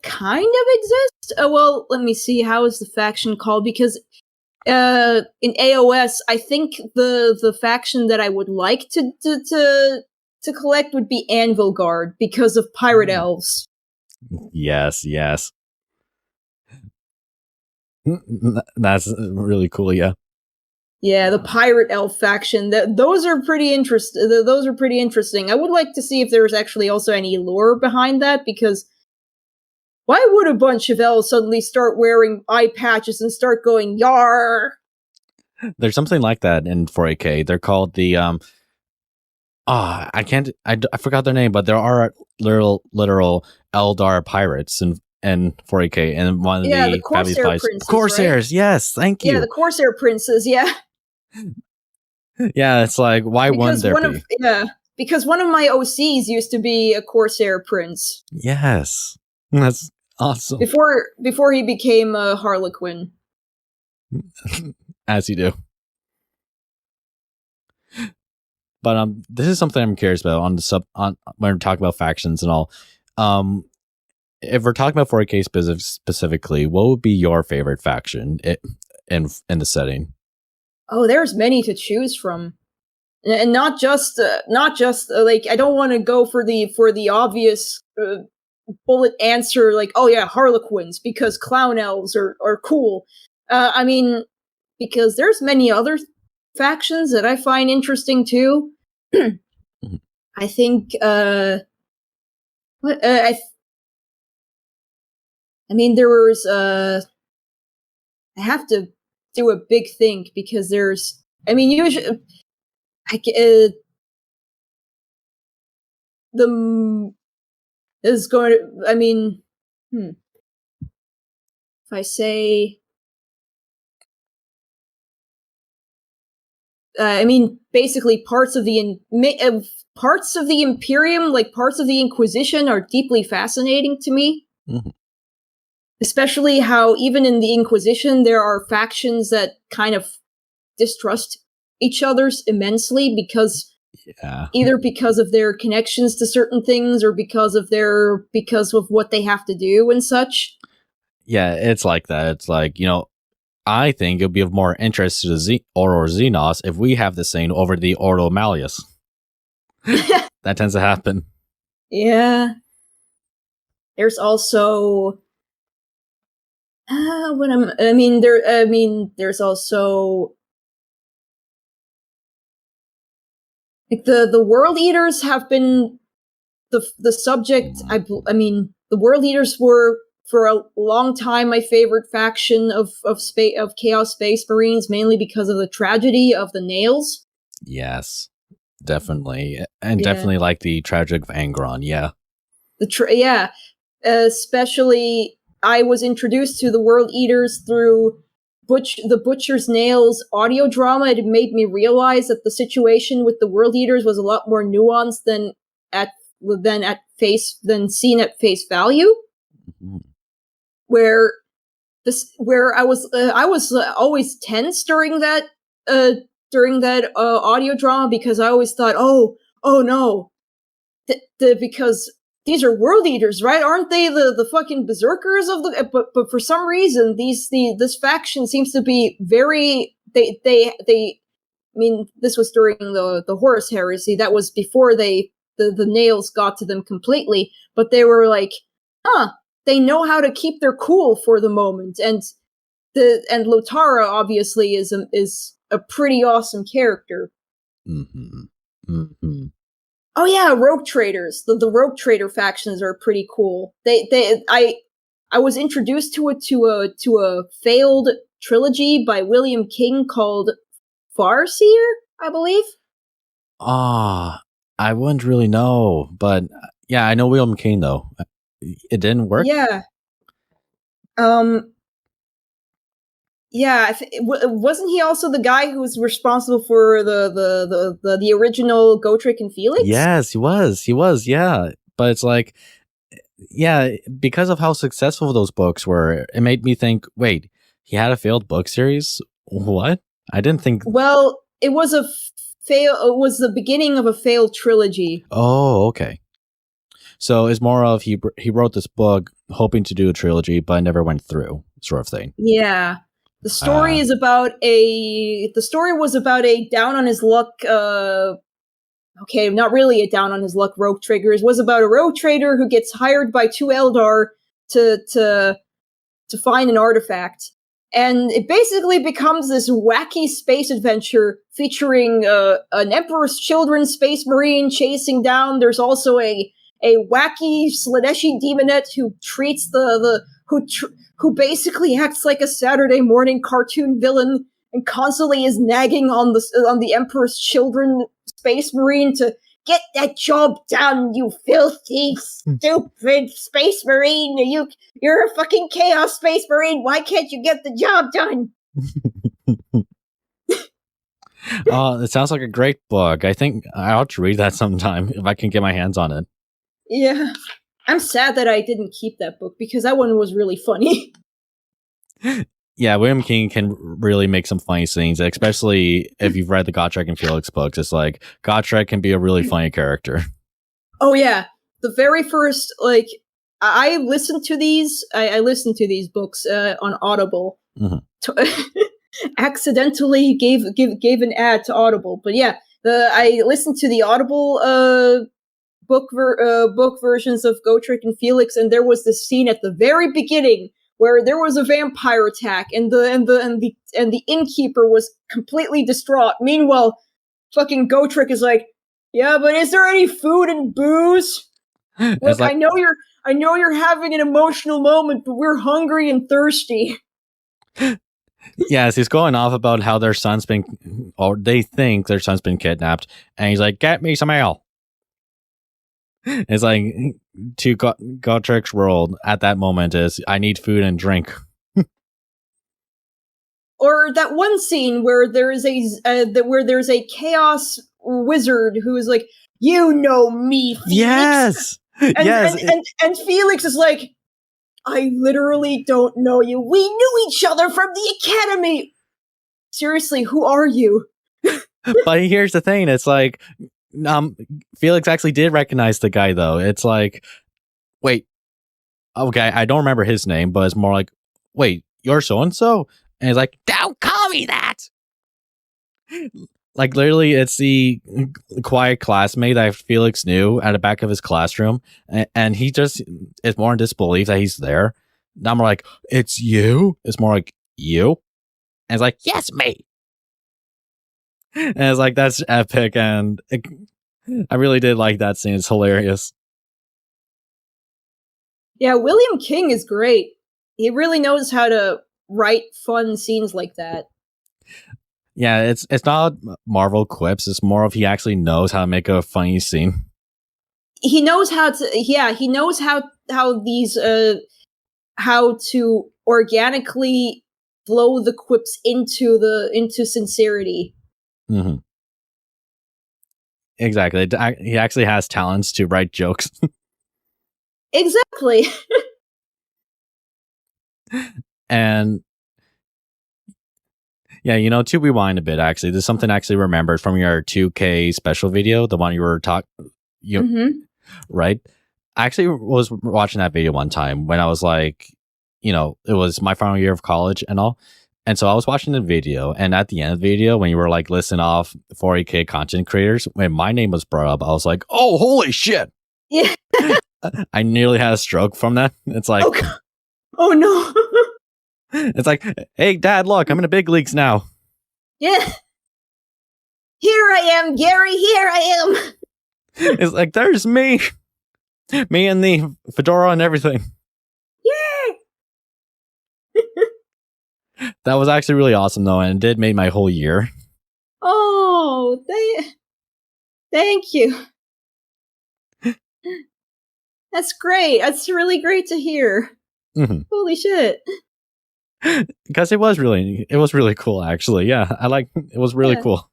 kind of exist. Well, let me see. How is the faction called? Because in AOS, I think the faction that I would like to to collect would be Anvil Guard because of pirate elves. Yes. That's really cool. Yeah. Yeah, the pirate elf faction. Those are pretty interesting. I would like to see if there's actually also any lore behind that, because why would a bunch of elves suddenly start wearing eye patches and start going yar? There's something like that in 40K. They're called the I forgot their name, but there are literal Eldar pirates in 40K, and one of the Corsair princes, Corsairs, right? Yes, thank you. Yeah, the Corsair princes, yeah. Yeah, it's like, why wouldn't there be? Because one of my OCs used to be a Corsair prince. Yes. That's awesome. Before he became a Harlequin. As you do. But this is something I'm curious about on when we're talking about factions and all. If we're talking about 40K specifically, what would be your favorite faction in the setting? Oh, there's many to choose from, and not just like, I don't want to go for the obvious bullet answer, like, oh yeah, Harlequins because clown elves are cool. I mean, because there's many other factions that I find interesting too. I think I mean, there was I have to do a big think, because there's, I mean, usually the is going to, I mean, if I say, I mean, basically parts of the Imperium, like parts of the Inquisition, are deeply fascinating to me. Mm-hmm. Especially how even in the Inquisition there are factions that kind of distrust each other's immensely, because either because of their connections to certain things, or because of what they have to do and such. Yeah, it's like that. It's like, I think it'd be of more interest to the Ordo Xenos if we have the same over the Ordo Malleus. That tends to happen. Yeah. There's also there's also like the World Eaters have been the subject. I mean, the World Eaters were for a long time my favorite faction of Chaos Space Marines, mainly because of the tragedy of the nails. Yes, definitely, and definitely like the tragic of Angron. Yeah, especially. I was introduced to the World Eaters through the Butcher's Nails audio drama. It made me realize that the situation with the World Eaters was a lot more nuanced than seen at face value. Mm-hmm. Where I was always tense during that audio drama, because I always thought, oh no, because these are World Eaters, right? Aren't they the fucking berserkers of the? But for some reason, this faction seems to be very they. I mean, this was during the Horus Heresy. That was before the nails got to them completely. But they were like, they know how to keep their cool for the moment, and Lotara obviously is a pretty awesome character. Mm-hmm. Mm-hmm. Oh yeah, Rogue Traders. The Rogue Trader factions are pretty cool. I was introduced to a failed trilogy by William King called Farseer, I believe. I wouldn't really know, but yeah, I know William King though. It didn't work. Yeah. Yeah, wasn't he also the guy who was responsible for the original Gotrek and Felix? Yes, he was. He was, yeah. But it's like, yeah, because of how successful those books were, it made me think, wait, he had a failed book series? What? I didn't think. Well, it was it was the beginning of a failed trilogy. Oh, okay. So it's more of he wrote this book hoping to do a trilogy, but never went through, sort of thing. Yeah. The story was about a down on his luck okay, not really a down on his luck rogue trader. It was about a rogue trader who gets hired by two Eldar to find an artifact. And it basically becomes this wacky space adventure featuring an Emperor's Children space marine chasing down. There's also a wacky Slaaneshi demonette who treats who basically acts like a Saturday morning cartoon villain and constantly is nagging on the Emperor's Children space marine to get that job done, you filthy, stupid space marine. You're a fucking chaos space marine. Why can't you get the job done? Oh, it sounds like a great book. I think I ought to read that sometime if I can get my hands on it. Yeah. I'm sad that I didn't keep that book because that one was really funny. Yeah, William King can really make some funny scenes, especially if you've read the Gotrek and Felix books. It's like, Gotrek can be a really funny character. Oh, yeah. The very first, I listened to these books on Audible. Mm-hmm. Accidentally gave an ad to Audible. But yeah, I listened to the Audible book versions of Gotrek and Felix, and there was this scene at the very beginning where there was a vampire attack, and the innkeeper was completely distraught. Meanwhile, fucking Gotrek is like, "Yeah, but is there any food and booze? Look, I know you're having an emotional moment, but we're hungry and thirsty." Yes, he's going off about how their son's been, or they think their son's been kidnapped, and he's like, "Get me some ale." It's like, to Gotrek's world at that moment is, I need food and drink. Or that one scene where there's a chaos wizard who is like, "You know me, Felix." Yes, and Felix is like, "I literally don't know you. We knew each other from the academy. Seriously, who are you?" But here's the thing: it's like, Felix actually did recognize the guy, though. It's like, wait, okay, I don't remember his name, but it's more like, wait, you're so and so, and he's like, "Don't call me that." Like, literally, it's the quiet classmate that Felix knew at the back of his classroom, and he just is more in disbelief that he's there. Now I'm like, "It's you?" It's more like, "You?" And it's like, "Yes, me." And it's like, that's epic, and I really did like that scene. It's hilarious. Yeah, William King is great. He really knows how to write fun scenes like that. Yeah, it's not Marvel quips. It's more of he actually knows how to make a funny scene. He knows how to. Yeah, he knows how to organically flow the quips into sincerity. Mm-hmm. Exactly. He actually has talents to write jokes. Exactly. And yeah, to rewind a bit, actually, there's something I actually remembered from your 2K special video, the one you were right? I actually was watching that video one time when I was like, it was my final year of college and all. And so I was watching the video, and at the end of the video, when you were like listing off 40K content creators, when my name was brought up, I was like, "Oh, holy shit." Yeah. I nearly had a stroke from that. It's like, oh no. It's like, "Hey, Dad, look, I'm in the big leagues now." Yeah. Here I am, Gary. Here I am. It's like, there's me. Me and the fedora and everything. Yeah. That was actually really awesome, though, and it did make my whole year. Oh, thank you. That's great. That's really great to hear. Mm-hmm. Holy shit. Because it was really cool, actually. Yeah, it was really cool.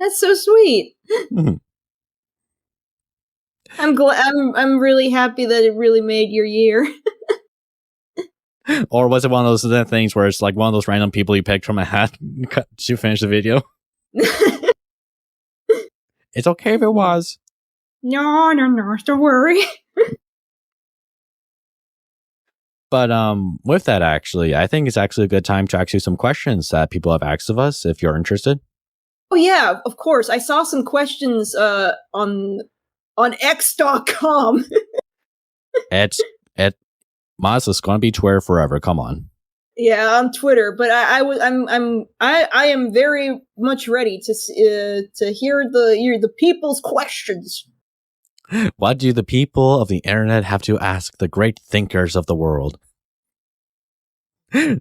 That's so sweet. Mm-hmm. I'm really happy that it really made your year. Or was it one of those things where it's like one of those random people you picked from a hat to finish the video? It's okay if it was. No, don't worry. But with that, actually, I think it's actually a good time to ask you some questions that people have asked of us, if you're interested. Oh yeah, of course. I saw some questions on X.com. It's Maz is going to be Twitter forever. Come on. Yeah, on Twitter, but I am very much ready to hear the people's questions. What do the people of the internet have to ask the great thinkers of the world? Bit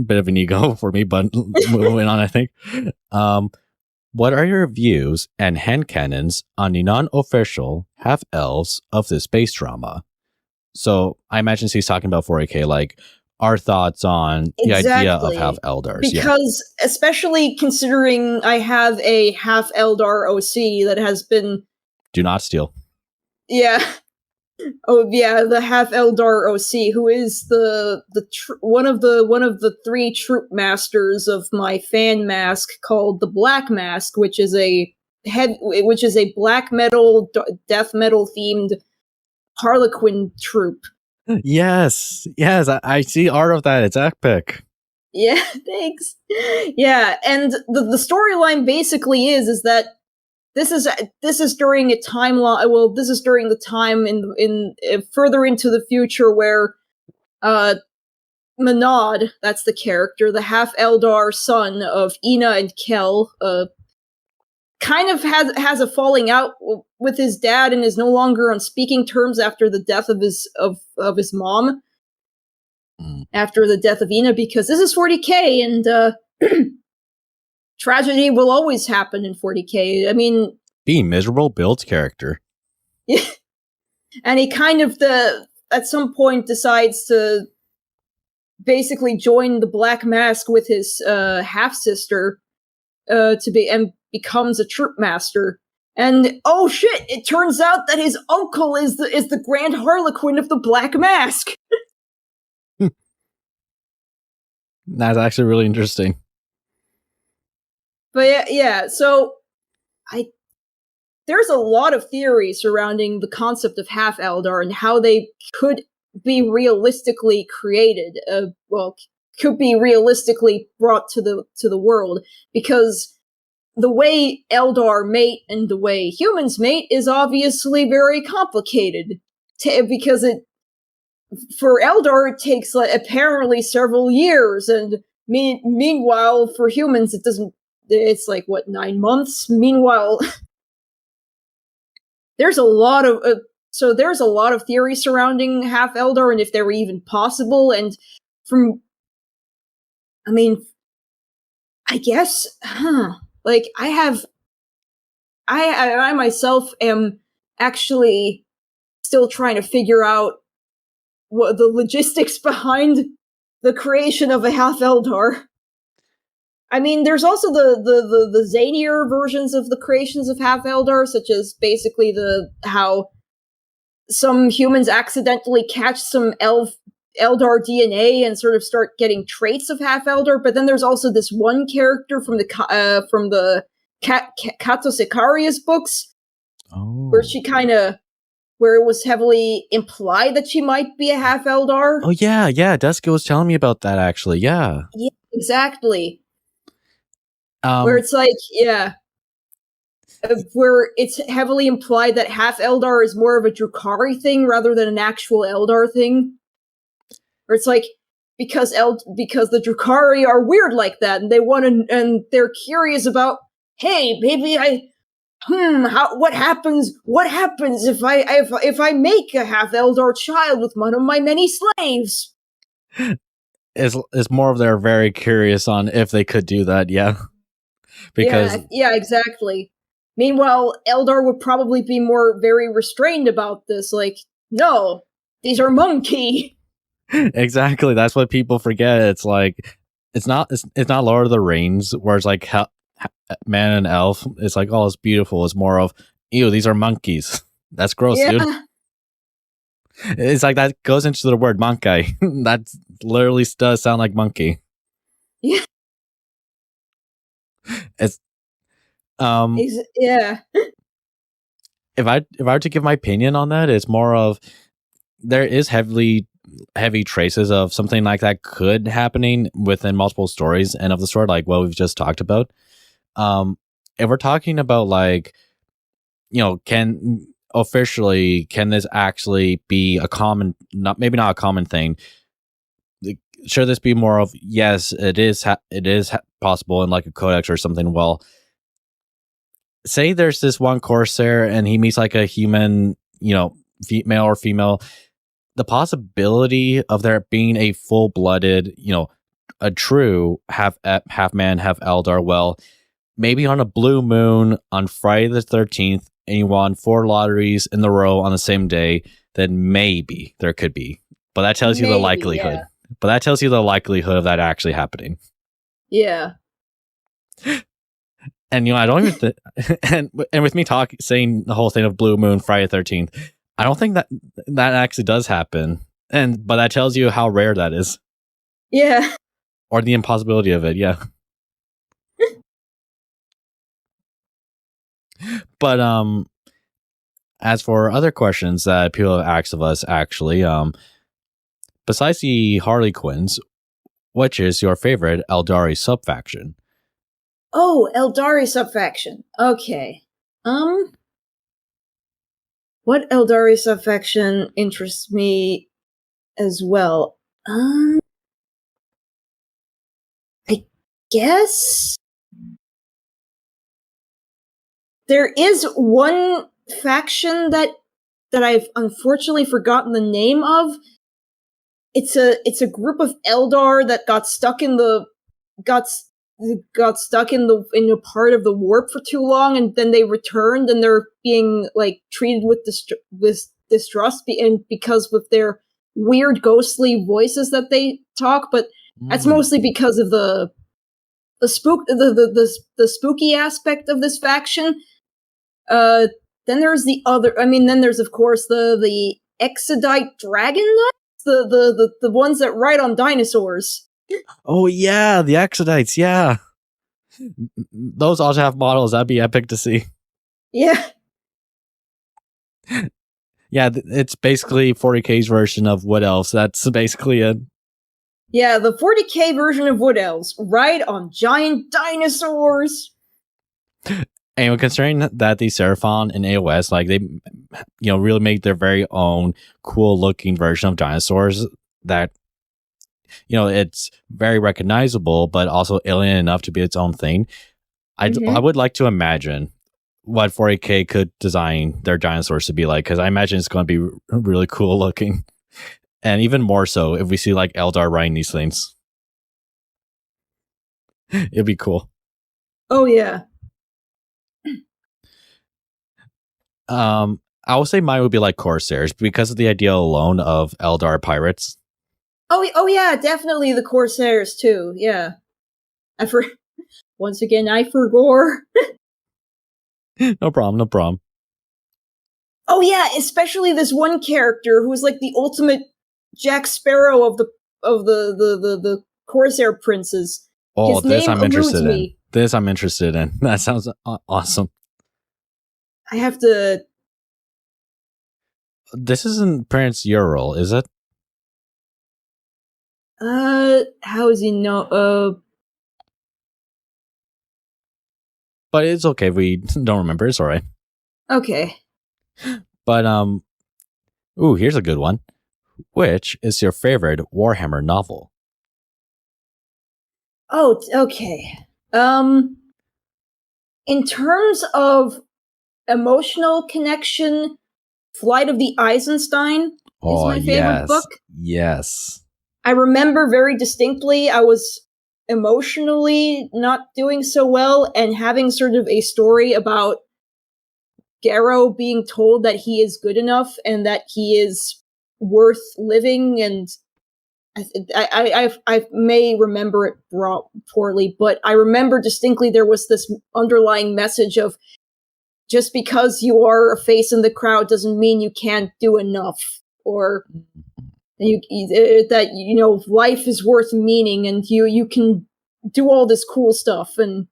of an ego for me, but moving on, I think. What are your views and headcanons on the non-official half-elves of this space drama? So I imagine he's talking about 40K, like our thoughts on the idea of half-eldars. Because especially considering I have a half-eldar OC that has been... Do not steal. Yeah. Oh yeah, the half-eldar OC, who is one of the 3 troop masters of my fan mask called the Black Mask, which is a black metal, death metal themed Harlequin troop. Yes, I see art of that. It's epic. Yeah, thanks. Yeah, and the storyline basically is that this is during a timeline. Well, this is during the time in further into the future where Manad, that's the character, the half Eldar son of Ina and Kel, kind of has a falling out with his dad and is no longer on speaking terms after the death of his mom. After the death of Ina, because this is 40K and tragedy will always happen in 40K. I mean, being miserable builds character. Yeah. And he kind of at some point decides to basically join the Black Mask with his half sister and becomes a troop master. And oh shit! It turns out that his uncle is the Grand Harlequin of the Black Mask. That's actually really interesting. But yeah. So there's a lot of theory surrounding the concept of half Eldar and how they could be realistically created. Could be realistically brought to the world, because the way Eldar mate and the way humans mate is obviously very complicated. Because for Eldar it takes apparently several years, and meanwhile for humans it doesn't. It's 9 months. Meanwhile, there's a lot of theory surrounding half Eldar and if they were even possible. And I guess, I myself am actually still trying to figure out what the logistics behind the creation of a half Eldar. I mean, there's also the zanier versions of the creations of half Eldar, such as basically how some humans accidentally catch some Eldar DNA and sort of start getting traits of half Eldar. But then there's also this one character from the Kato Sicarius books, where it was heavily implied that she might be a half Eldar. Oh yeah, Deska was telling me about that actually. Yeah, exactly. Where it's where it's heavily implied that half Eldar is more of a Drukhari thing rather than an actual Eldar thing. Or it's because the Drukhari are weird like that, and and they're curious about, hey, maybe what happens if I make a half Eldar child with one of my many slaves? It's more of they're very curious on if they could do that, yeah. Because yeah, exactly. Meanwhile, Eldar would probably be very restrained about this. No, these are monkey. Exactly, that's what people forget. It's it's not Lord of the Rings where it's man and elf. It's oh, it's beautiful. It's more of, ew, these are monkeys. That's gross, dude. It's that goes into the word monkey. That literally does sound like monkey. Yeah. It's yeah. If I were to give my opinion on that, it's more of there is heavily heavy traces of something like that could happening within multiple stories and of the sort, like what we've just talked about. If we're talking about like, can this actually be a common, maybe not a common thing? Should this be more of, yes, it is possible in like a codex or something? Well, say there's this one Corsair and he meets like a human, male or female. The possibility of there being a full-blooded, a true half man, half Eldar, well, maybe on a blue moon on Friday the 13th, and you won 4 lotteries in the row on the same day, then maybe there could be. But that tells you the likelihood. Yeah. But that tells you the likelihood of that actually happening. Yeah. And I don't even and with me saying the whole thing of blue moon Friday 13th, I don't think that actually does happen. But that tells you how rare that is. Yeah. Or the impossibility of it, yeah. But as for other questions that people have asked of us, actually, besides the Harlequins, which is your favorite Eldari subfaction? Oh, Eldari subfaction. Okay. What Eldari subfaction interests me as well? I guess there is one faction that I've unfortunately forgotten the name of. It's a group of Eldar that got stuck in a part of the warp for too long, and then they returned, and they're being like treated with distrust, and because with their weird ghostly voices that they talk, but that's mostly because of the spooky aspect of this faction. Then there's then there's of course the Exodite Dragon Knights, the ones that ride on dinosaurs. Oh yeah, the Exodites, yeah. Those also have models. That'd be epic to see. Yeah. Yeah, it's basically 40K's version of Wood Elves. That's basically it. Yeah, the 40K version of Wood Elves ride on giant dinosaurs. And considering that the Seraphon and AOS, like they, really make their very own cool looking version of dinosaurs that, it's very recognizable, but also alien enough to be its own thing. I would like to imagine what 40K could design their dinosaurs to be like, because I imagine it's going to be really cool looking. And even more so if we see like Eldar riding these things. It'd be cool. Oh yeah. I would say mine would be like Corsairs because of the idea alone of Eldar pirates. Oh yeah, definitely the Corsairs too. Yeah. Once again, I forgot. No problem. Oh yeah, especially this one character who is like the ultimate Jack Sparrow of the Corsair princes. Oh, His this name I'm interested eludes in. me. This I'm interested in. That sounds awesome. I have to. This isn't Prince Ural, is it? How is he know? But it's okay if we don't remember. It's all right. Okay. But ooh, here's a good one. Which is your favorite Warhammer novel? Oh, okay. In terms of emotional connection, Flight of the Eisenstein is my favorite book. Yes. I remember very distinctly I was emotionally not doing so well and having sort of a story about Garrow being told that he is good enough and that he is worth living, and I may remember it poorly, but I remember distinctly there was this underlying message of just because you are a face in the crowd doesn't mean you can't do enough, or that life is worth meaning and you can do all this cool stuff and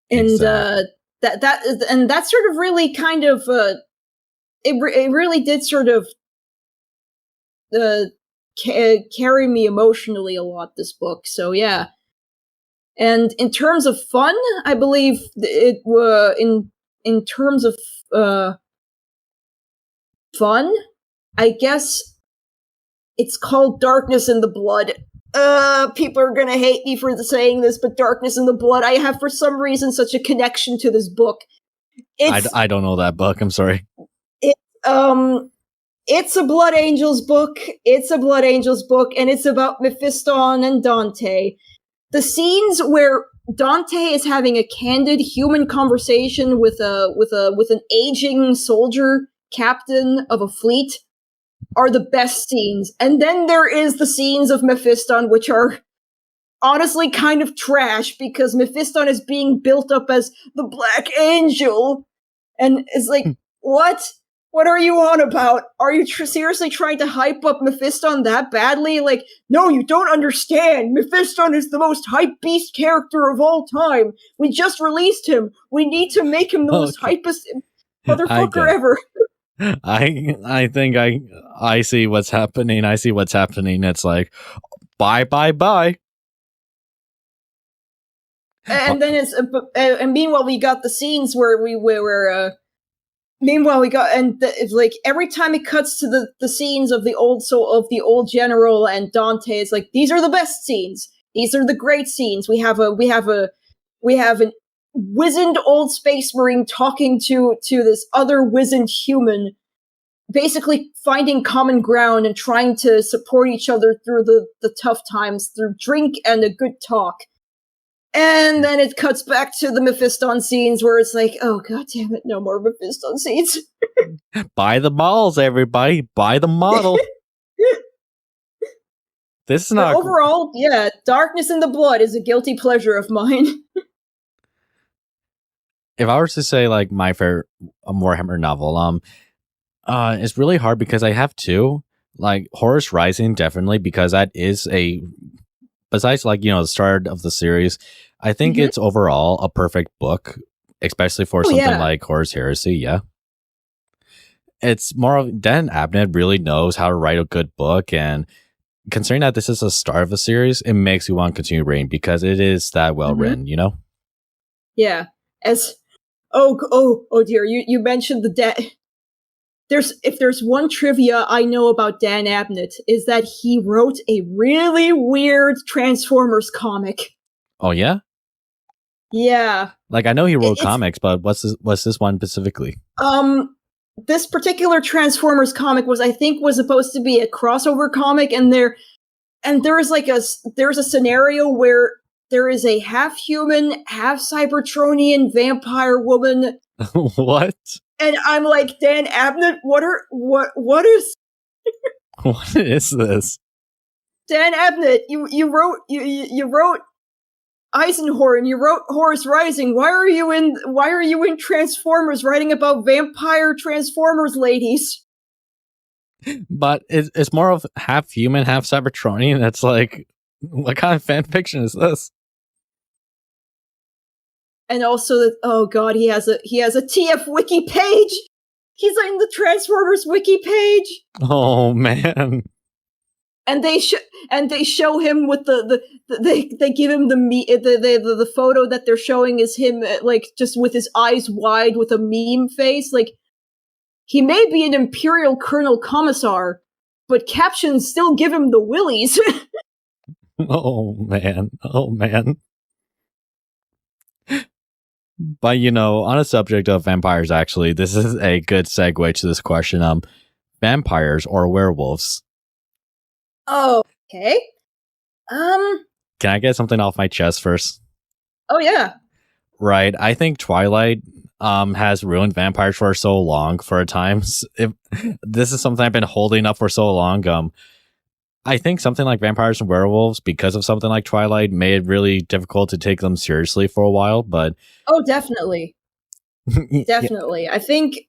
Exactly. that sort of really kind of it really did sort of carry me emotionally a lot, this book. So yeah. And in terms of fun, I believe in terms of fun, I guess it's called Darkness in the Blood. People are gonna hate me for saying this, but Darkness in the Blood, I have for some reason such a connection to this book. I don't know that book. I'm sorry. It's a Blood Angels book. It's a Blood Angels book, and it's about Mephiston and Dante. The scenes where Dante is having a candid human conversation with an aging soldier captain of a fleet are the best scenes. And then there is the scenes of Mephiston, which are honestly kind of trash, because Mephiston is being built up as the Black Angel, and it's like, what? What are you on about? Are you seriously trying to hype up Mephiston that badly? Like, no, you don't understand. Mephiston is the most hype beast character of all time. We just released him. We need to make him the most hypest motherfucker ever. I think I see what's happening. I see what's happening. It's like, bye. And then and meanwhile we got the scenes where it's like every time it cuts to the scenes of the old general and Dante, it's like, these are the best scenes. These are the great scenes. We have an wizened old space marine talking to this other wizened human, basically finding common ground and trying to support each other through the tough times through drink and a good talk. And then it cuts back to the Mephiston scenes where it's like, oh god damn it, no more Mephiston scenes. Buy the balls, everybody. Buy the model. This is not... But overall, yeah, Darkness in the Blood is a guilty pleasure of mine. If I was to say, like, my favorite Warhammer novel, it's really hard because I have two. Like, Horus Rising, definitely, because that is besides, like, the start of the series, I think it's overall a perfect book, especially for something like Horus Heresy, yeah. It's more of, Dan Abnett really knows how to write a good book, and considering that this is the start of a series, it makes you want to continue reading because it is that well written, Yeah. Oh dear, you mentioned if there's one trivia I know about Dan Abnett, is that he wrote a really weird Transformers comic. Oh yeah? Yeah. Like, I know he wrote comics, but what's this one specifically? This particular Transformers comic was supposed to be a crossover comic, and there's a scenario where there is a half human, half Cybertronian vampire woman. What? And I'm like, Dan Abnett, what is what is this? Dan Abnett, you wrote Eisenhorn, you wrote Horus Rising. Why are you in Transformers writing about vampire Transformers ladies? But it's more of half human, half Cybertronian. That's like, what kind of fan fiction is this? And also, oh god, he has a TF wiki page. He's in the Transformers wiki page. Oh man! And they show him with they give him the photo that they're showing is him, like, just with his eyes wide with a meme face. Like, he may be an Imperial Colonel Commissar, but captions still give him the willies. Oh man! But on a subject of vampires, actually, this is a good segue to this question. Vampires or werewolves? Oh, okay. Can I get something off my chest first? Oh yeah. Right. I think Twilight has ruined vampires for so long for a time. This is something I've been holding up for so long. I think something like vampires and werewolves, because of something like Twilight, made it really difficult to take them seriously for a while. But oh, definitely, definitely. Yeah. I think,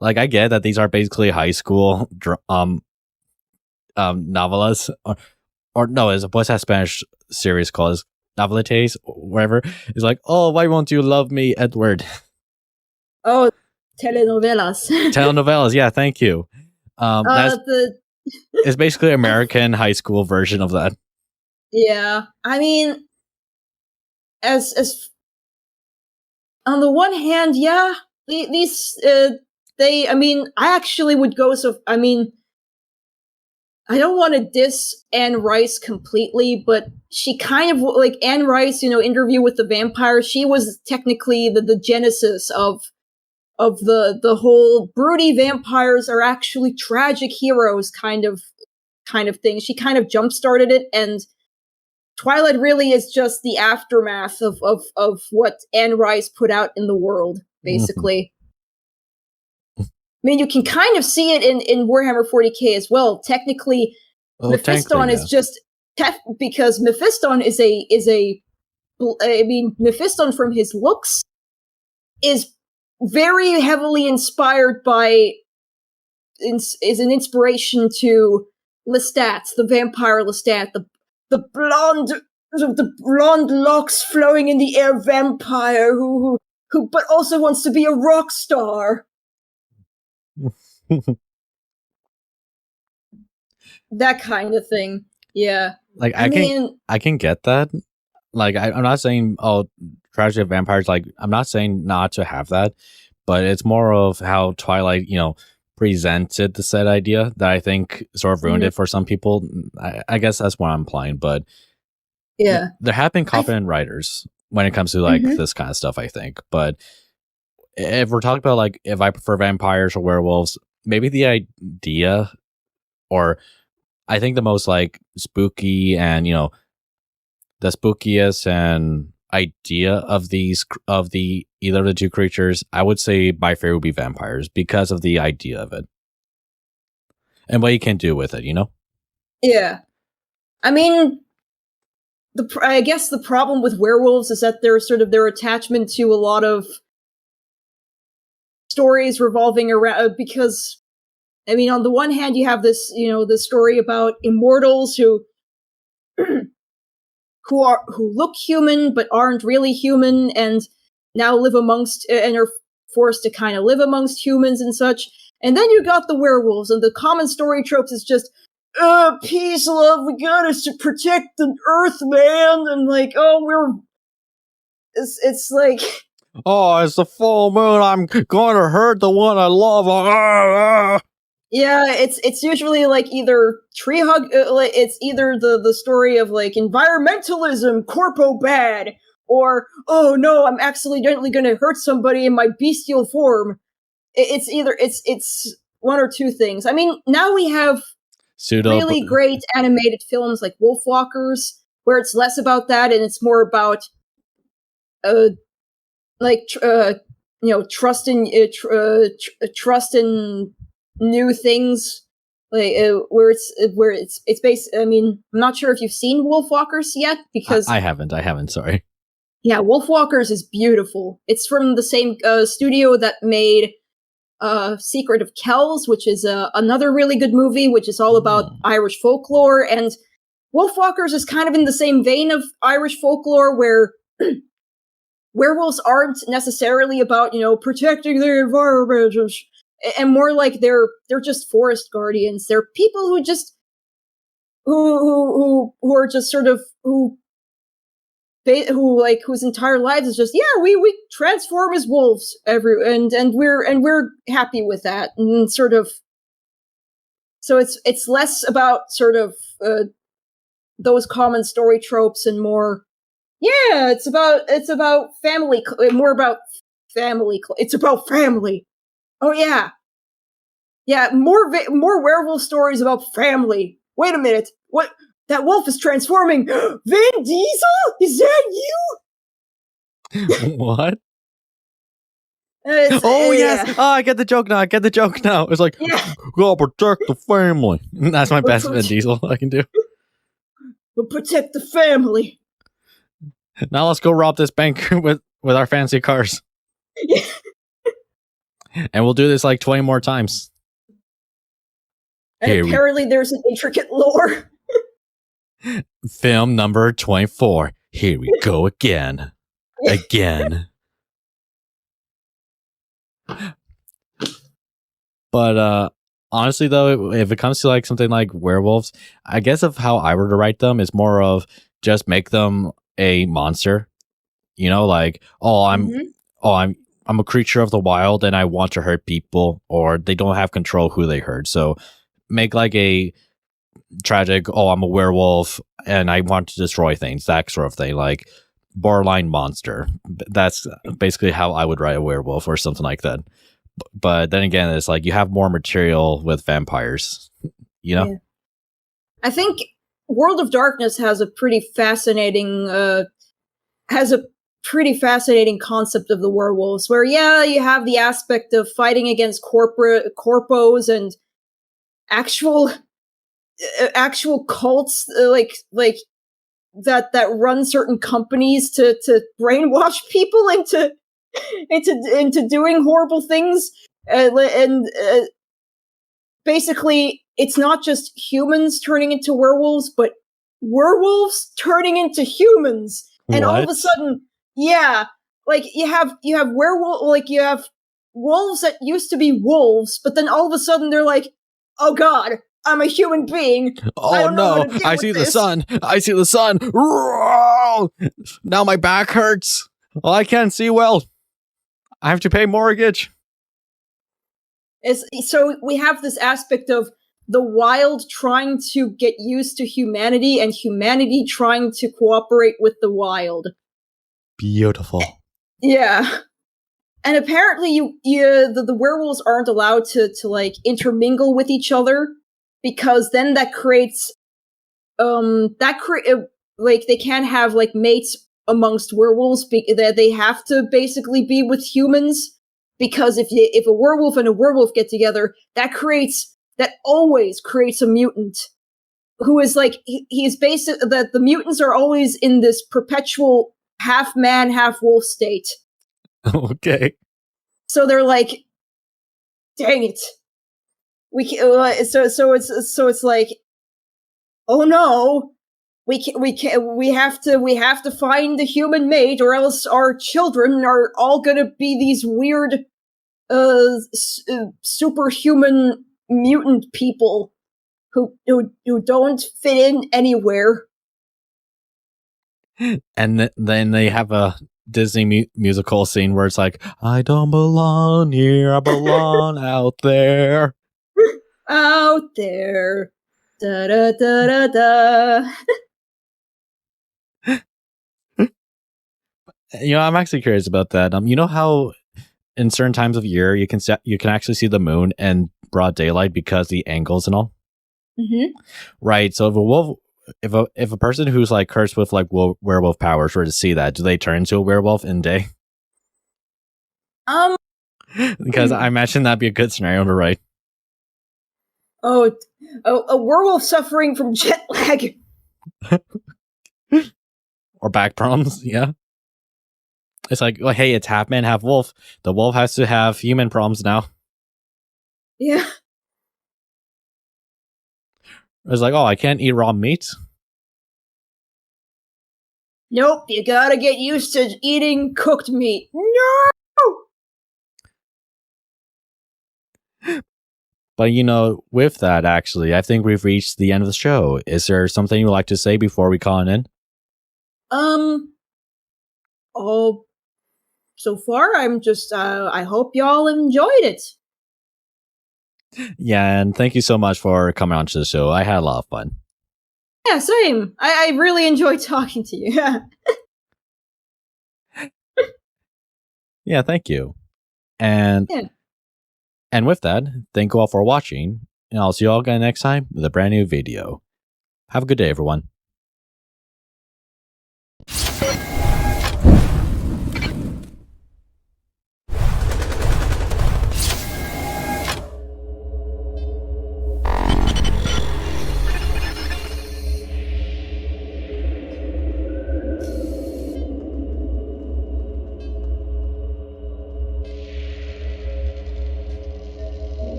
like, I get that these are basically high school novelas, or no, what's that Spanish series called? Noveletes, whatever. It's like, oh, why won't you love me, Edward? Oh, telenovelas. Telenovelas, yeah, thank you. That's The it's basically American high school version of that. Yeah, I mean, as on the one hand, yeah, these they. I mean, I actually would go so. I mean, I don't want to diss Anne Rice completely, but she kind of like Anne Rice. Interview with the Vampire. She was technically the genesis of the whole broody vampires are actually tragic heroes kind of thing. She kind of jump started it, and Twilight really is just the aftermath of what Anne Rice put out in the world, basically. I mean, you can kind of see it in Warhammer 40k as well. Technically, Mephiston is just because Mephiston is a. I mean, Mephiston from his looks is very heavily inspired by. Is an inspiration to Lestat, the vampire Lestat, the blonde locks flowing in the air vampire who but also wants to be a rock star. That kind of thing. Yeah. Like I can get that. Like I'm not saying tragedy of vampires. Like I'm not saying not to have that, but it's more of how Twilight, presented the said idea that I think sort of ruined it for some people. I guess that's what I'm implying, but yeah, there have been competent writers when it comes to like this kind of stuff, I think. But if we're talking about like if I prefer vampires or werewolves, maybe the idea, or I think the most like spooky and the spookiest and idea of either of the two creatures, I would say my favorite would be vampires because of the idea of it and what you can do with it. Yeah, I mean, I guess the problem with werewolves is that they're sort of their attachment to a lot of stories revolving around because. I mean, on the one hand, you have this, this story about immortals who look human but aren't really human, and now live amongst and are forced to kind of live amongst humans and such. And then you got the werewolves, and the common story tropes is just, peace, love, we gotta protect the earth, man, and like, it's like, oh, it's the full moon, I'm gonna hurt the one I love. Yeah, it's usually like either tree hug. It's either the story of like environmentalism, corpo bad, or oh no, I'm accidentally going to hurt somebody in my bestial form. It's either it's one or two things. I mean, now we have really great animated films like Wolfwalkers, where it's less about that and it's more about trust in new things, like where it's based. I mean, I'm not sure if you've seen Wolfwalkers yet because I haven't. Sorry. Yeah, Wolfwalkers is beautiful. It's from the same studio that made Secret of Kells, which is another really good movie, which is all about Irish folklore. And Wolfwalkers is kind of in the same vein of Irish folklore, where werewolves aren't necessarily about protecting the environment, and more like they're just forest guardians. They're people who just who are just sort of who like whose entire lives is just we transform as wolves and we're happy with that, and sort of so it's less about sort of those common story tropes and more it's about family, more about family. It's about family. Oh yeah, more werewolf stories about family. Wait a minute, what? That wolf is transforming. Vin Diesel? Is that you? What? Yes! Oh, I get the joke now. It's like, gotta protect the family. That's my best Vin Diesel I can do. We'll protect the family. Now let's go rob this bank with our fancy cars. And we'll do this like 20 more times. And apparently there's an intricate lore. Film number 24. Here we go again. But Honestly, though, if it comes to like something like werewolves, I guess of how I were to write them is more of just make them a monster. You know, like Mhm. I'm a creature of the wild and I want to hurt people, or they don't have control who they hurt. So make like a tragic. Oh, I'm a werewolf and I want to destroy things. That sort of thing, like borderline monster. That's basically how I would write a werewolf or something like that. But then again, it's like you have more material with vampires, you know? Yeah. I think World of Darkness has a pretty fascinating concept of the werewolves, where you have the aspect of fighting against corpos and actual cults, like that run certain companies to brainwash people into doing horrible things, and basically it's not just humans turning into werewolves, but werewolves turning into humans, and all of a sudden, like you have wolves that used to be wolves, but then all of a sudden they're like, oh god, I'm a human being. Oh no, I see the sun. I see the sun. Now my back hurts. Oh, I can't see well. I have to pay mortgage. So we have this aspect of the wild trying to get used to humanity and humanity trying to cooperate with the wild. Beautiful. Yeah. And apparently the werewolves aren't allowed to like intermingle with each other, because then that creates like they can't have like mates amongst werewolves, that they have to basically be with humans, because if a werewolf and a werewolf get together, that always creates a mutant who is like he's basic that the mutants are always in this perpetual half man half wolf state. Okay. So they're like, dang it, we can, so it's like, oh no, we have to find the human mate, or else our children are all gonna be these weird superhuman mutant people who don't fit in anywhere. And then they have a Disney musical scene where it's like, I don't belong here, I belong out there. Out there. Da da da da da. You know, I'm actually curious about that. You know how in certain times of year you can actually see the moon in broad daylight because the angles and all. Mm-hmm. Right. So if a person who's like cursed with like werewolf powers were to see that, do they turn into a werewolf in day? Because I imagine that'd be a good scenario to write. Oh, a werewolf suffering from jet lag. Or back problems, yeah. It's like, well, hey, it's half man, half wolf. The wolf has to have human problems now. Yeah. It's like, oh, I can't eat raw meat. Nope, you gotta get used to eating cooked meat. No! But, you know, with that, actually, I think we've reached the end of the show. Is there something you'd like to say before we call it in? Oh, so far, I'm just, I hope y'all enjoyed it. Yeah, and thank you so much for coming on to the show. I had a lot of fun. Yeah, same. I really enjoyed talking to you. Yeah, thank you. And with that, thank you all for watching. And I'll see you all again next time with a brand new video. Have a good day, everyone.